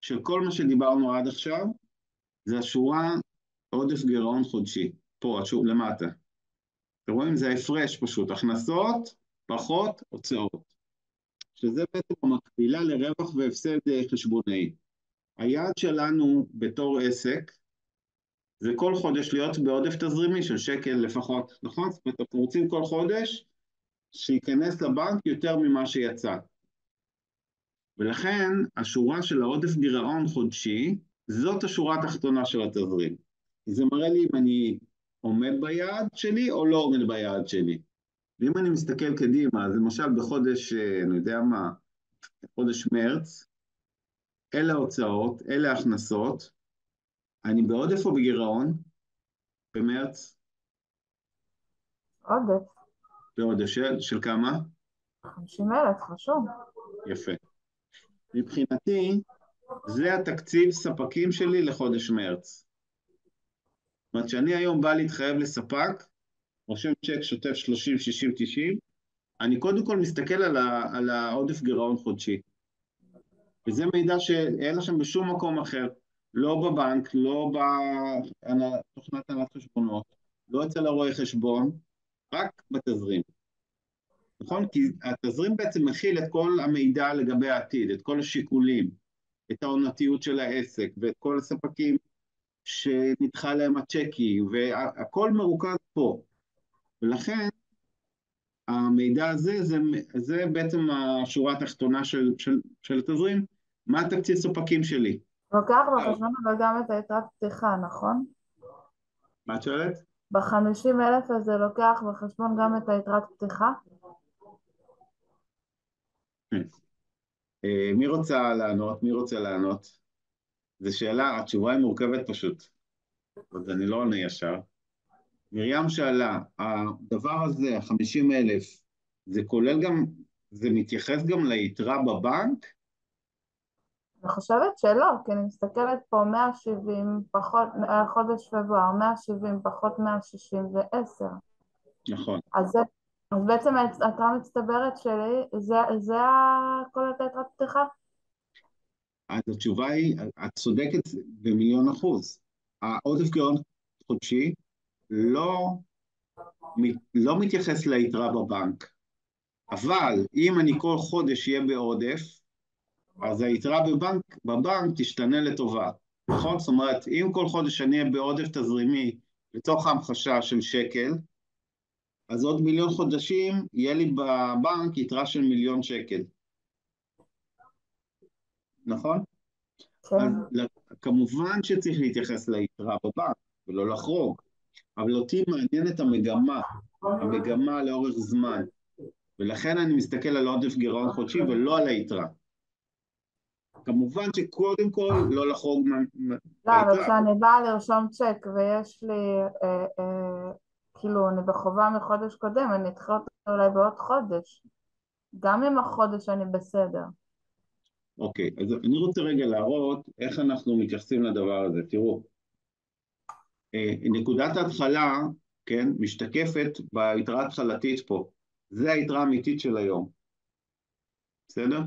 של כל מה שדיברנו עד עכשיו, זה השורה עודף גירעון חודשי, פה, למטה. אתם רואים? זה ההפרש פשוט, הכנסות, פחות, הוצאות. שזה בעצם המקבילה לרווח והפסד חשבונאי. היעד שלנו בתור עסק, זה כל חודש להיות בעודף תזרימי של שקל לפחות, נכון? זאת אומרת, אנחנו רוצים כל חודש שייכנס לבנק יותר ממה שיצא. ולכן, השורה של העודף גירעון חודשי, זאת השורה התחתונה של התזרים. זה מראה לי אם אני עומד ביעד שלי או לא עומד ביעד שלי. ואם אני מסתכל קדימה, אז למשל בחודש, אני יודע מה, חודש מרץ, אלה ההוצאות, אלה ההכנסות, אני בעודף או בגירעון? במרץ? עודף. בעודף של כמה? 50,000, חשוב. יפה. מבחינתי, זה התקציב ספקים שלי לחודש מרץ. זאת אומרת שאני היום בא להתחייב לספק, רושם צ'ק שוטף 30, 60, 90, אני קודם כל מסתכל על העודף גירעון חודשי. וזה מידע שאין לכם בשום מקום אחר, לא בבנק, לא בתוכנת הנהלת חשבונות, לא אצל הרואה חשבון, רק בתזרים. נכון? כי התזרים בעצם מכיל את כל המידע לגבי העתיד, את כל השיקולים, את העונתיות של העסק, ואת כל הספקים שנדחה להם הצ'קי, והכל מרוכז פה. ולכן, המידע הזה, זה בעצם השורה התחתונה של התזרים, מה התקציב ספקים שלי. לוקח בחשבון אבל גם את היתרת פתיחה, נכון? מה את שואלת? ב-50,000 הזה לוקח בחשבון גם את היתרת פתיחה? מי רוצה לענות? מי רוצה לענות? זו שאלה, התשובה היא מורכבת פשוט. אז אני לא עונה ישר. מרים שאלה, הדבר הזה, 50,000, זה כולל גם, זה מתייחס גם ליתרה בבנק? אני חושבת שלא, כי אני מסתכלת פה 170 פחות, חודש פברואר, 170 פחות 160 זה 10. נכון. אז בעצם היתרה המצטברת שלי, זה כל היתרת פתיחה? אז התשובה היא, את צודקת ב1,000,000%. העודף גירעון חודשי לא מתייחס ליתרה בבנק, אבל אם אני כל חודש אהיה בעודף, אז היתרה בבנק תשתנה לטובה, נכון? זאת אומרת, אם כל חודש אני אהיה בעודף תזרימי לתוך ההמחשה של שקל, אז עוד 1,000,000 חודשים יהיה לי בבנק יתרה של 1,000,000 שקל. נכון? כן. אז כמובן שצריך להתייחס ליתרה בבנק ולא לחרוג, אבל אותי מעניינת המגמה לאורך זמן, ולכן אני מסתכל על עודף גירעון חודשי ולא על היתרה. כמובן שקודם כל לא לחרוג לא, אבל מהיתרה. כשאני באה לרשום צ'ק ויש לי, כאילו אני בחובה מחודש קודם, אני אדחה אותו אולי בעוד חודש. גם אם החודש אני בסדר. אוקיי, אז אני רוצה רגע להראות איך אנחנו מתייחסים לדבר הזה. תראו, נקודת ההתחלה, כן, משתקפת ביתרה ההתחלתית פה. זה היתרה האמיתית של היום. בסדר?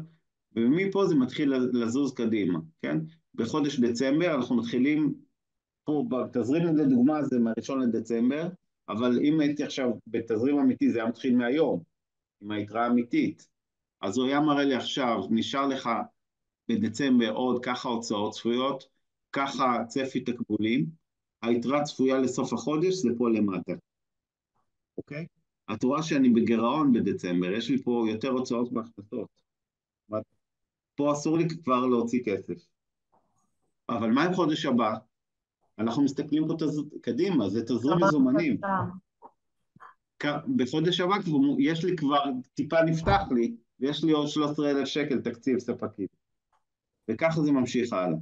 ומפה זה מתחיל לזוז קדימה, כן? בחודש דצמבר אנחנו מתחילים, פה בתזרים לדוגמה זה מה-1 לדצמבר, אבל אם הייתי עכשיו בתזרים אמיתי זה היה מתחיל מהיום, עם היתרה האמיתית. אז הוא היה מראה לי עכשיו, נשאר לך בדצמבר עוד ככה הוצאות צפויות, ככה צפי תקבולים, היתרה צפויה לסוף החודש זה פה למטה, אוקיי? את רואה שאני בגירעון בדצמבר, יש לי פה יותר הוצאות בהכנסות. פה אסור לי כבר להוציא כסף. אבל מה עם חודש הבא? אנחנו מסתכלים פה קדימה, זה תזרים מזומנים. בחודש הבא יש לי כבר, טיפה נפתח לי, ויש לי עוד 13,000 שקל תקציב ספקים. וככה זה ממשיך הלאה.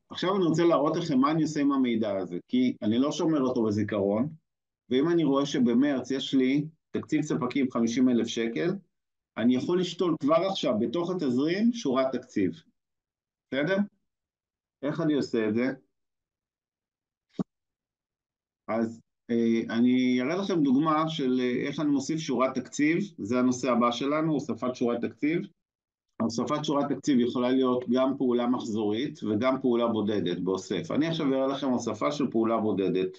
עכשיו אני רוצה להראות לכם מה אני עושה עם המידע הזה, כי אני לא שומר אותו בזיכרון, ואם אני רואה שבמרץ יש לי תקציב ספקים 50,000 שקל, אני יכול לשתול כבר עכשיו בתוך התזרים שורת תקציב. בסדר? איך אני עושה את זה? אז אני אראה לכם דוגמה של איך אני מוסיף שורת תקציב, זה הנושא הבא שלנו, הוספת שורת תקציב. הוספת שורת תקציב יכולה להיות גם פעולה מחזורית וגם פעולה בודדת באוסף. אני עכשיו אראה לכם הוספה של פעולה בודדת.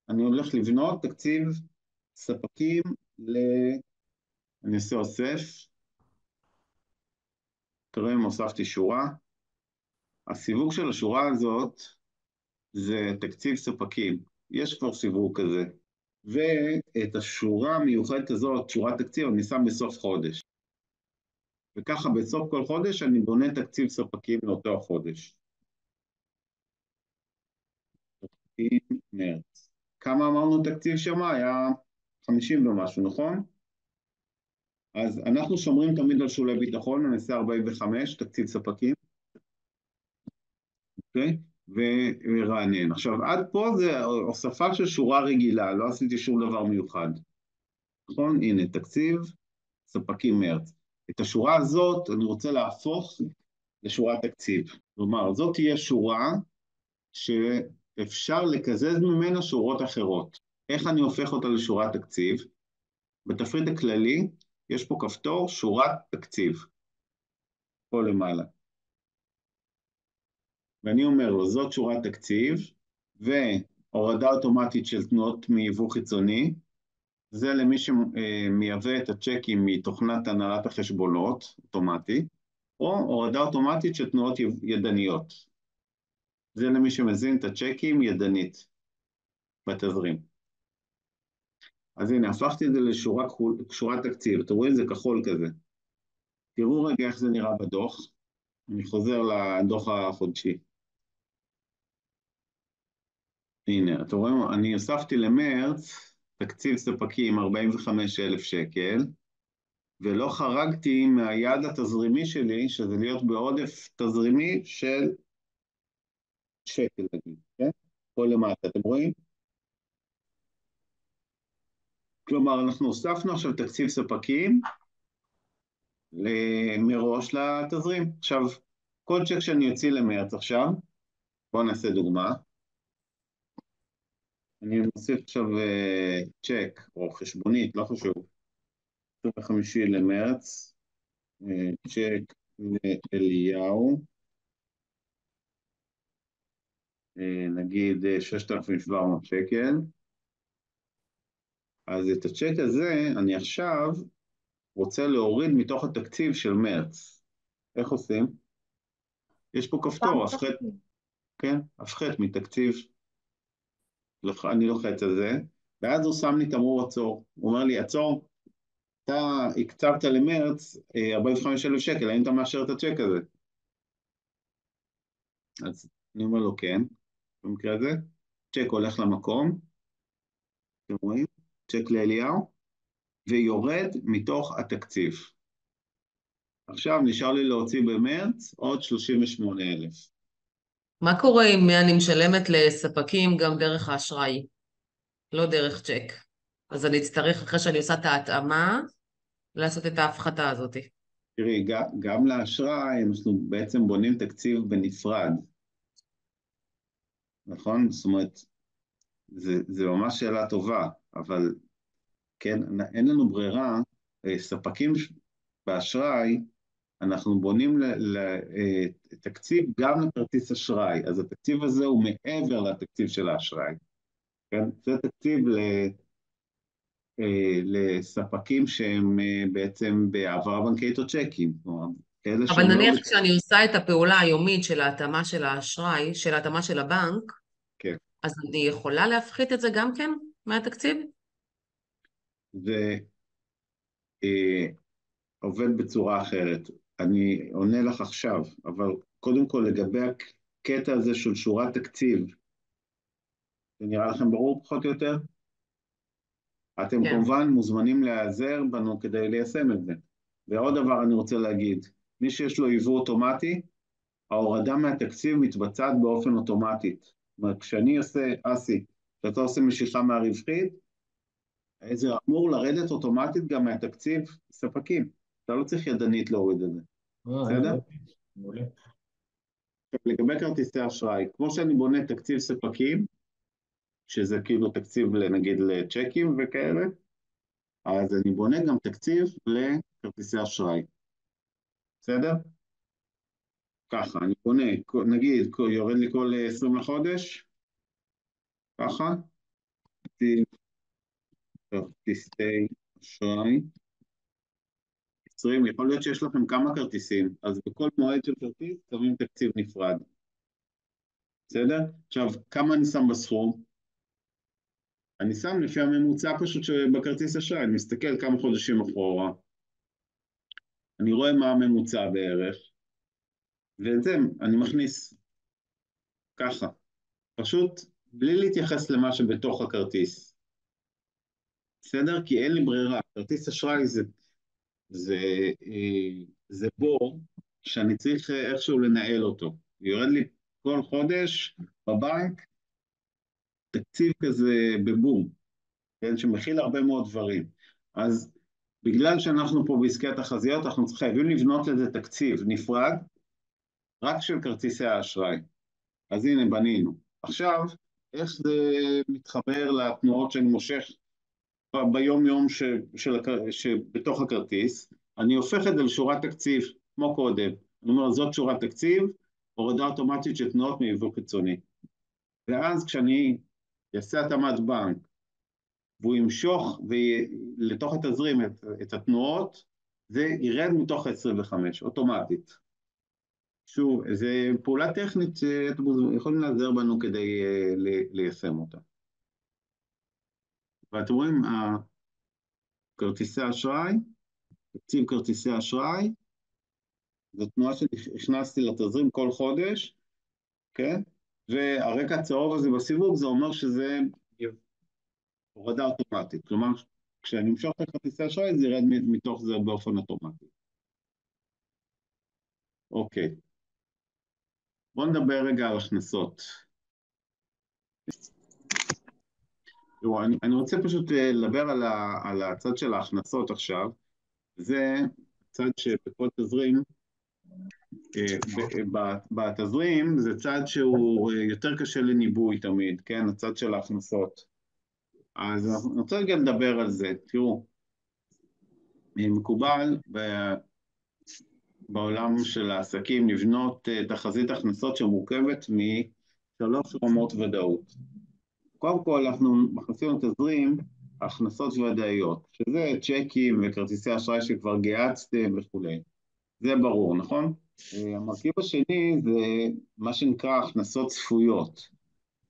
אני הולך לבנות תקציב ספקים אני אעשה אוסף. תראה אם הוספתי שורה. הסיווג של השורה הזאת זה תקציב ספקים. יש כבר סיווג כזה. ואת השורה המיוחדת הזאת, שורת תקציב, אני שם בסוף חודש. וככה בסוף כל חודש אני בונה תקציב ספקים לאותו החודש. תקציב מרץ. כמה אמרנו תקציב שם? היה 50 ומשהו, נכון? אז אנחנו שומרים תמיד על שולי ביטחון, אני אעשה 45, תקציב ספקים. אוקיי? ורענן. עכשיו, עד פה זה הוספה של שורה רגילה, לא עשיתי שום דבר מיוחד. נכון? הנה, תקציב ספקים מרץ. את השורה הזאת אני רוצה להפוך לשורת תקציב. כלומר, זאת תהיה שורה שאפשר לקזז ממנה שורות אחרות. איך אני הופך אותה לשורת תקציב? בתפריט הכללי יש פה כפתור שורת תקציב. פה למעלה. ואני אומר לו, זאת שורת תקציב, והורדה אוטומטית של תנועות מיבוא חיצוני, זה למי שמייבא את הצ'קים מתוכנת הנהלת החשבונות, אוטומטי, או הורדה אוטומטית של תנועות ידניות. זה למי שמזין את הצ'קים ידנית בתזרים. אז הנה, הפכתי את זה לשורת תקציב, אתם רואים זה כחול כזה. תראו רגע איך זה נראה בדוח, אני חוזר לדוח החודשי. הנה, אתם רואים, אני הוספתי למרץ תקציב ספקים 45,000 שקל, ולא חרגתי מהיעד התזרימי שלי, שזה להיות בעודף תזרימי של שקל, נגיד, כן? פה למטה, אתם רואים? כלומר, אנחנו הוספנו עכשיו תקציב ספקים מראש לתזרים. עכשיו, כל צ'ק שאני אוציא למרץ עכשיו, בואו נעשה דוגמה. אני מוסיף עכשיו צ'ק או חשבונית, לא חשוב, 25 למרץ, צ'ק לאליהו, נגיד 6,700 שקל. אז את הצ'ק הזה אני עכשיו רוצה להוריד מתוך התקציב של מרץ. איך עושים? יש פה כפתור, הפחת, כן, הפחת מתקציב. אני לוחץ על זה, ואז הוא שם לי תמרור עצור. הוא אומר לי, עצור, אתה הקצבת למרץ 45,000 שקל, האם אתה מאשר את הצ'ק הזה? אז אני אומר לו, כן, במקרה הזה, צ'ק הולך למקום, אתם רואים? צ'ק לאליהו, ויורד מתוך התקציב. עכשיו נשאר לי להוציא במרץ עוד 38,000. מה קורה אם אני משלמת לספקים גם דרך האשראי, לא דרך צ'ק? אז אני אצטרך, אחרי שאני עושה את ההתאמה, לעשות את ההפחתה הזאת. תראי, גם לאשראי אנחנו בעצם בונים תקציב בנפרד, נכון? זאת אומרת, זה ממש שאלה טובה, אבל כן, אין לנו ברירה, ספקים באשראי, אנחנו בונים תקציב גם לכרטיס אשראי, אז התקציב הזה הוא מעבר לתקציב של האשראי, כן? זה תקציב לספקים שהם בעצם בהעברה בנקאית או צ'קים, אבל נניח כשאני עושה את הפעולה היומית של ההתאמה של האשראי, של ההתאמה של הבנק, כן. אז אני יכולה להפחית את זה גם כן מהתקציב? זה עובד בצורה אחרת. אני עונה לך עכשיו, אבל קודם כל לגבי הקטע הזה של שורת תקציב, זה נראה לכם ברור פחות או יותר? אתם כן. כמובן מוזמנים להיעזר בנו כדי ליישם את זה. ועוד דבר אני רוצה להגיד, מי שיש לו עיבור אוטומטי, ההורדה מהתקציב מתבצעת באופן אוטומטית. זאת אומרת, כשאני עושה, אסי, כשאתה עושה משיכה מהרווחית, זה אמור לרדת אוטומטית גם מהתקציב ספקים. אתה לא צריך ידנית להוריד את זה. בסדר? מעולה. לגבי כרטיסי אשראי, כמו שאני בונה תקציב ספקים, שזה כאילו תקציב נגיד לצ'קים וכאלה, אז אני בונה גם תקציב לכרטיסי אשראי. בסדר? ככה, אני בונה, נגיד, יורד לי כל 20 לחודש, ככה, תקציב כרטיסי אשראי, 20, יכול להיות שיש לכם כמה כרטיסים, אז בכל מועד של כרטיס שמים תקציב נפרד. בסדר? עכשיו, כמה אני שם בסכום? אני שם לפי הממוצע פשוט שבכרטיס אשראי, אני מסתכל כמה חודשים אחורה, אני רואה מה הממוצע בערך, ואת זה אני מכניס ככה, פשוט בלי להתייחס למה שבתוך הכרטיס. בסדר? כי אין לי ברירה, כרטיס אשראי זה בור שאני צריך איכשהו לנהל אותו. יורד לי כל חודש בבנק תקציב כזה בבום, כן? שמכיל הרבה מאוד דברים. אז בגלל שאנחנו פה בעסקי התחזיות, אנחנו חייבים לבנות לזה תקציב נפרד, רק של כרטיסי האשראי. אז הנה בנינו. עכשיו, איך זה מתחבר לתנועות שאני מושך ביום יום שבתוך הכרטיס? אני הופך את זה לשורת תקציב, כמו קודם. אני אומר, זאת שורת תקציב, הורדה אוטומטית של תנועות מייבוא חיצוני. ואז כשאני אעשה התאמת בנק, והוא ימשוך לתוך התזרים את התנועות, זה ירד מתוך ה-25, אוטומטית. שוב, זו פעולה טכנית שאתם יכולים לעזר בנו כדי ליישם אותה. ואתם רואים, כרטיסי אשראי, תקציב כרטיסי אשראי, זו תנועה שהכנסתי לתזרים כל חודש, כן? והרקע הצהוב הזה בסיווג זה אומר שזה הורדה אוטומטית. כלומר, כשאני אמשוך את הכרטיסי אשראי זה ירד מתוך זה באופן אוטומטי. אוקיי. בואו נדבר רגע על הכנסות. תראו, אני רוצה פשוט לדבר על הצד של ההכנסות עכשיו. זה צד שבכל תזרים, בתזרים זה צד שהוא יותר קשה לניבוי תמיד, כן? הצד של ההכנסות. אז אני רוצה רגע לדבר על זה. תראו, מקובל בעולם של העסקים לבנות תחזית הכנסות שמורכבת משלוש רמות ודאות. קודם כל אנחנו מכניסים לתזרים הכנסות ודאיות, שזה צ'קים וכרטיסי אשראי שכבר גייצתם וכו'. זה ברור, נכון? המרכיב השני זה מה שנקרא הכנסות צפויות.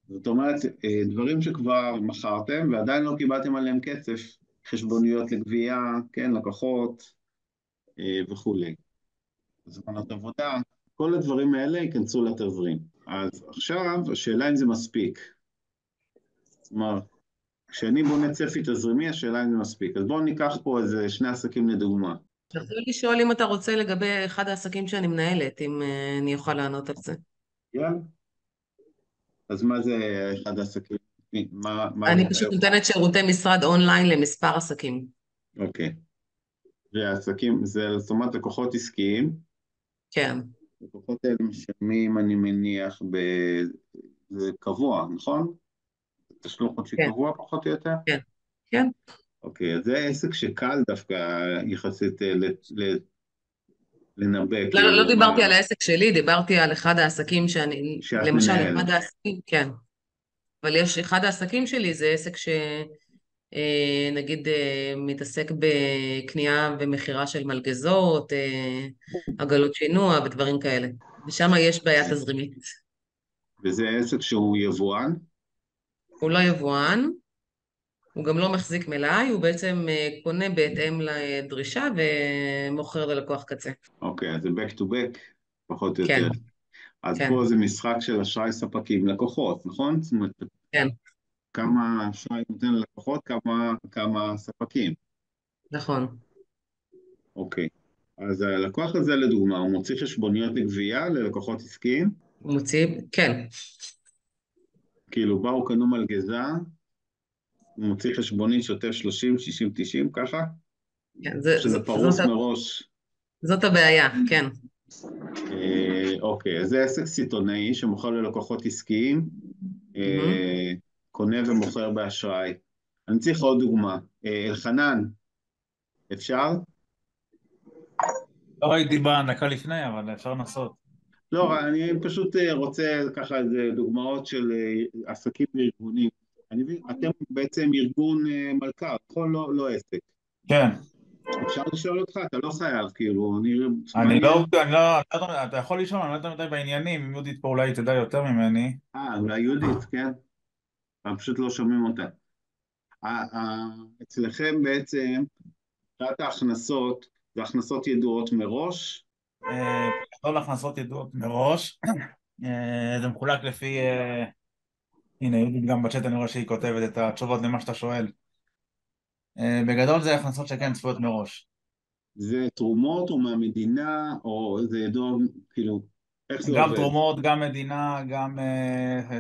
זאת אומרת, דברים שכבר מכרתם ועדיין לא קיבלתם עליהם כסף, חשבוניות לגבייה, כן, לקוחות וכו'. זמנות עבודה, כל הדברים האלה ייכנסו לתזרים. אז עכשיו השאלה אם זה מספיק. זאת אומרת, כשאני בונה צפי תזרימי, השאלה אם זה מספיק. אז בואו ניקח פה איזה שני עסקים לדוגמה. אתה יכול לשאול אם אתה רוצה לגבי אחד העסקים שאני מנהלת, אם אני אוכל לענות על זה. יאללה. אז מה זה אחד העסקים? אני פשוט נותנת שירותי משרד אונליין למספר עסקים. אוקיי. והעסקים, זה זאת אומרת לקוחות עסקיים? כן. לקוחות האלה משלמים, אני מניח, זה קבוע, נכון? תשלום חודשי קבוע פחות או יותר? כן, כן. אוקיי, אז זה עסק שקל דווקא יחסית לנבא. לא דיברתי על העסק שלי, דיברתי על אחד העסקים שאני, למשל אחד העסקים, כן. אבל יש אחד העסקים שלי, זה עסק שנגיד מתעסק בקנייה ומכירה של מלגזות, עגלות שינוע ודברים כאלה. ושם יש בעיה תזרימית. וזה עסק שהוא יבואן? הוא לא יבואן, הוא גם לא מחזיק מלאי, הוא בעצם קונה בהתאם לדרישה ומוכר ללקוח קצה. אוקיי, אז זה back to back, פחות או כן. יותר. אז פה זה משחק של אשראי ספקים לקוחות, נכון? זאת אומרת, כן. כמה אשראי נותן ללקוחות, כמה ספקים. נכון. אוקיי. אז הלקוח הזה לדוגמה, הוא מוציא חשבוניות לגבייה ללקוחות עסקיים? הוא מוציא, כן. כאילו באו קנו מלגזה, הוא מוציא חשבונית שוטף 30, 60, 90, ככה? כן, שזה פרוס מראש. זאת הבעיה, כן. אוקיי, אז זה עסק סיטונאי שמוכר ללקוחות עסקיים, קונה ומוכר באשראי. אני צריך עוד דוגמה. אלחנן, אפשר? לא ראיתי בדקה לפני, אבל אפשר לנסות. לא, אני פשוט רוצה ככה איזה דוגמאות של עסקים וארגונים. אני מבין, אתם בעצם ארגון מלכ"ר, נכון? לא עסק. כן. אפשר לשאול אותך? אתה לא חייב, כאילו, אני לא, אתה יכול לשאול, אני לא יודע מדי בעניינים, אם יהודית פה אולי תדע יותר ממני. אולי יהודית, כן. פשוט לא שומעים אותה. אצלכם בעצם, מבחינת ההכנסות, זה הכנסות ידועות מראש? לא להכנסות ידועות מראש. זה מחולק לפי... הנה, יהודית גם בצ'אט אני רואה שהיא כותבת את התשובות למה שאתה שואל. בגדול זה הכנסות שכן צפויות מראש. זה תרומות או מהמדינה, או זה ידוע, כאילו, איך זה עובד? גם תרומות, גם מדינה, גם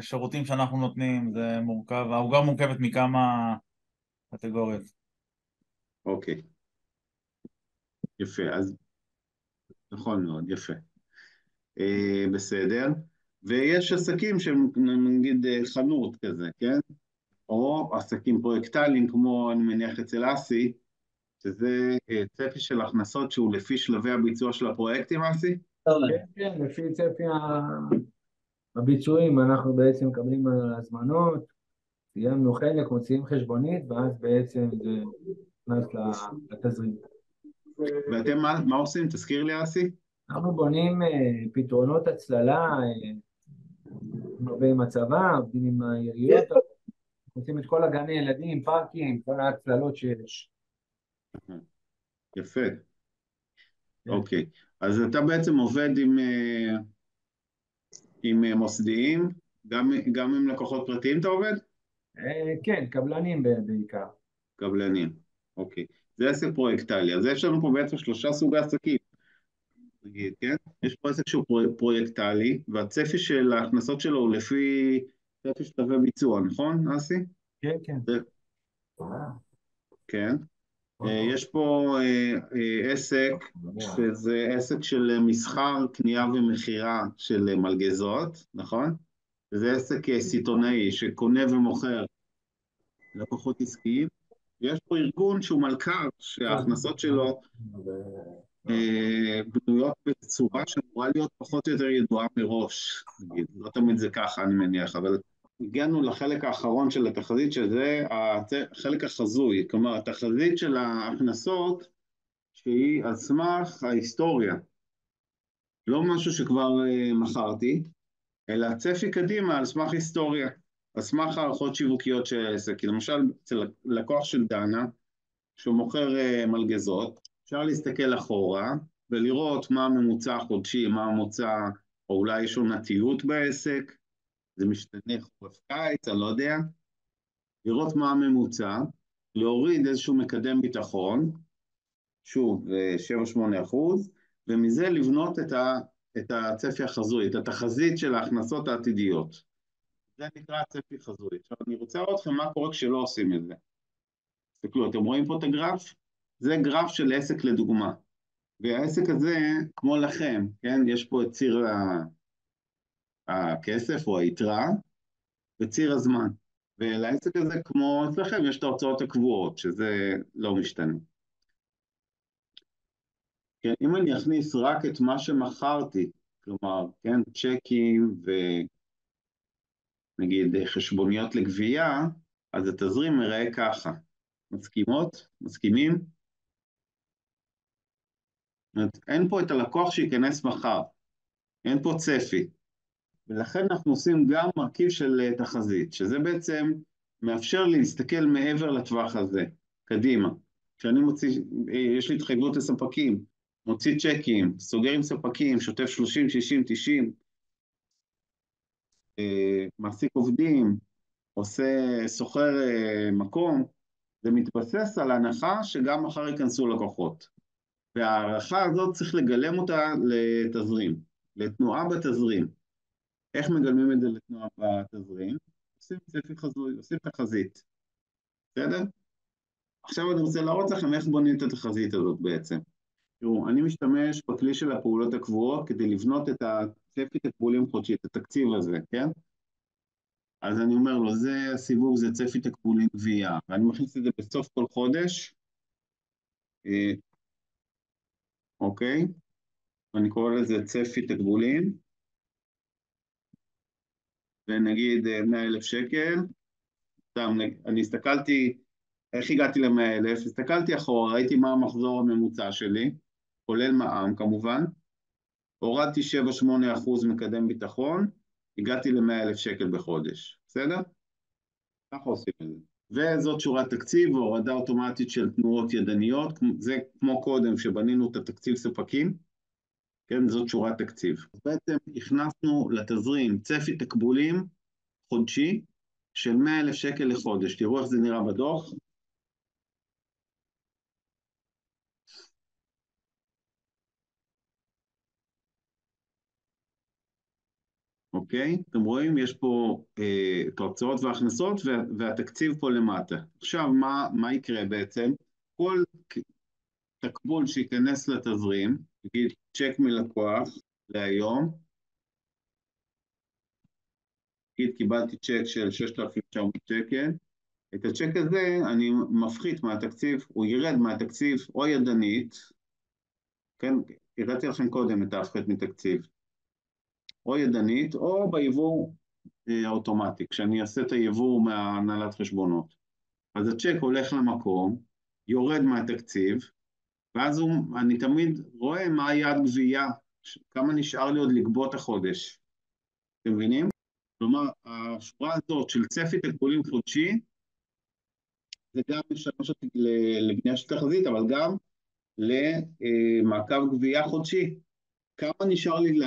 שירותים שאנחנו נותנים, זה מורכב, העוגה מורכבת מכמה קטגוריות. אוקיי. יפה, אז נכון מאוד, יפה. בסדר. ויש עסקים שהם נגיד חנות כזה, כן? או עסקים פרויקטליים כמו אני מניח אצל אסי, שזה צפי של הכנסות שהוא לפי שלבי הביצוע של הפרויקטים, אסי? כן, כן, לפי צפי הביצועים אנחנו בעצם מקבלים הזמנות, סיימנו חלק, מוציאים חשבונית, ואז בעצם זה נכנס לתזרים. ואתם מה עושים? תזכיר לי, אסי? אנחנו בונים פתרונות הצללה, עם הצבא, עובדים עם העיריות, עושים את כל הגני ילדים, פארקים, כל ההצללות שיש. יפה. אוקיי. אז אתה בעצם עובד עם מוסדיים, גם עם לקוחות פרטיים אתה עובד? כן, קבלנים בעיקר. קבלנים, אוקיי. זה עסק פרויקטלי, אז יש לנו פה בעצם 3 סוגי עסקים, נגיד, כן? יש פה עסק שהוא פרויקטלי, והצפי של ההכנסות שלו הוא לפי צפי שלבי ביצוע, נכון, אסי? כן, כן. כן. יש פה עסק, שזה עסק של מסחר, קנייה ומכירה של מלגזות, נכון? זה עסק סיטונאי שקונה ומוכר לקוחות עסקיים. יש פה ארגון שהוא מלכ"ר, שההכנסות שלו בנויות בצורה שאמורה להיות פחות או יותר ידועה מראש, נגיד. לא תמיד זה ככה, אני מניח, אבל הגענו לחלק האחרון של התחזית, שזה החלק החזוי, כלומר, התחזית של ההכנסות, שהיא על סמך ההיסטוריה. לא משהו שכבר מכרתי, אלא צפי קדימה על סמך היסטוריה, על סמך הערכות שיווקיות של העסק. כי למשל, אצל לקוח של דנה, שהוא מוכר מלגזות, אפשר להסתכל אחורה ולראות מה הממוצע החודשי, מה הממוצע, או אולי יש עונתיות בעסק, זה משתנה חורף קיץ, אני לא יודע, לראות מה הממוצע, להוריד איזשהו מקדם ביטחון, שוב, 7-8%, ומזה לבנות את הצפי החזוי, את התחזית של ההכנסות העתידיות. זה נקרא צפי חזוי. עכשיו, אני רוצה לראות לכם מה קורה כשלא עושים את זה. תסתכלו, אתם רואים פה את הגרף? זה גרף של עסק לדוגמה. והעסק הזה, כמו לכם, כן? יש פה את ציר הכסף או היתרה, וציר הזמן. ולעסק הזה, כמו אצלכם, יש את ההוצאות הקבועות, שזה לא משתנה. כן, אם אני אכניס רק את מה שמכרתי, כלומר, כן, צ'קים ונגיד חשבוניות לגבייה, אז התזרים מראה ככה. מסכימות? מסכימים? אין פה את הלקוח שייכנס מחר, אין פה צפי. ולכן אנחנו עושים גם מרכיב של תחזית, שזה בעצם מאפשר לי להסתכל מעבר לטווח הזה, קדימה. כשאני מוציא, יש לי התחייבות לספקים, מוציא צ'קים, סוגר עם ספקים, שוטף 30, 60, 90, מעסיק עובדים, סוחר מקום, זה מתבסס על ההנחה שגם מחר ייכנסו לקוחות. וההערכה הזאת צריך לגלם אותה לתזרים, לתנועה בתזרים. איך מגלמים את זה לתנועה בתזרים? עושים צפי חזוי, עושים תחזית. בסדר? עכשיו אני רוצה להראות לכם איך בונים את התחזית הזאת בעצם. תראו, אני משתמש בכלי של הפעולות הקבועות כדי לבנות את הצפי תקבולים חודשי, את התקציב הזה, כן? אז אני אומר לו, זה הסיווג, זה צפי תקבולים גבייה, ואני מכניס את זה בסוף כל חודש, אוקיי? אני קורא לזה צפי תקבולים, ונגיד 100,000 שקל, אני הסתכלתי, איך הגעתי ל100,000? הסתכלתי אחורה, ראיתי מה המחזור הממוצע שלי, כולל מע"מ כמובן, הורדתי 7-8% מקדם ביטחון, הגעתי ל100,000 שקל בחודש, בסדר? ככה עושים את זה. וזאת שורת תקציב והורדה אוטומטית של תנועות ידניות, זה כמו קודם שבנינו את התקציב ספקים, כן, זאת שורת תקציב. אז בעצם הכנסנו לתזרים צפי תקבולים חודשי של 100,000 שקל לחודש. תראו איך זה נראה בדוח. אוקיי? אתם רואים, יש פה את ההוצאות וההכנסות והתקציב פה למטה. עכשיו, מה יקרה בעצם? כל תקבול שייכנס לתזרים, נגיד צ'ק מלקוח להיום, נגיד קיבלתי צ'ק של 6,900 שקל, את הצ'ק הזה אני מפחית מהתקציב, הוא ירד מהתקציב או ידנית, כן, הראיתי לכם קודם את ההפחית מתקציב, או ידנית או ביבוא אוטומטי, כשאני אעשה את היבוא מהנהלת חשבונות. אז הצ'ק הולך למקום, יורד מהתקציב, ואז אני תמיד רואה מה היעד גבייה, כמה נשאר לי עוד לגבות החודש. אתם מבינים? כלומר, השורה הזאת של צפי תקבולים חודשי, זה גם משמש אותי לבנייה של תחזית, אבל גם למעקב גבייה חודשי. כמה נשאר לי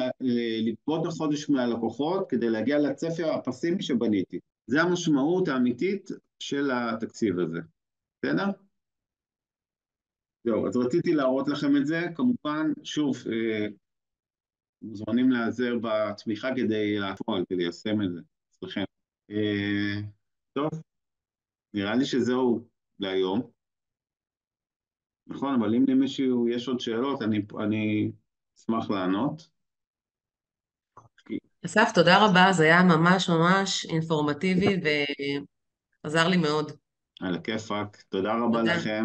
לגבות החודש מהלקוחות כדי להגיע לצפי הפסימי שבניתי. זה המשמעות האמיתית של התקציב הזה. בסדר? זהו, אז רציתי להראות לכם את זה. כמובן, שוב, מוזמנים להיעזר בתמיכה כדי לפעול, כדי ליישם את זה. אצלכם. טוב, נראה לי שזהו להיום. נכון, אבל אם למישהו יש עוד שאלות, אני אשמח לענות. אסף, תודה רבה, זה היה ממש ממש אינפורמטיבי ועזר לי מאוד. על הכיפאק. תודה רבה תודה. לכם.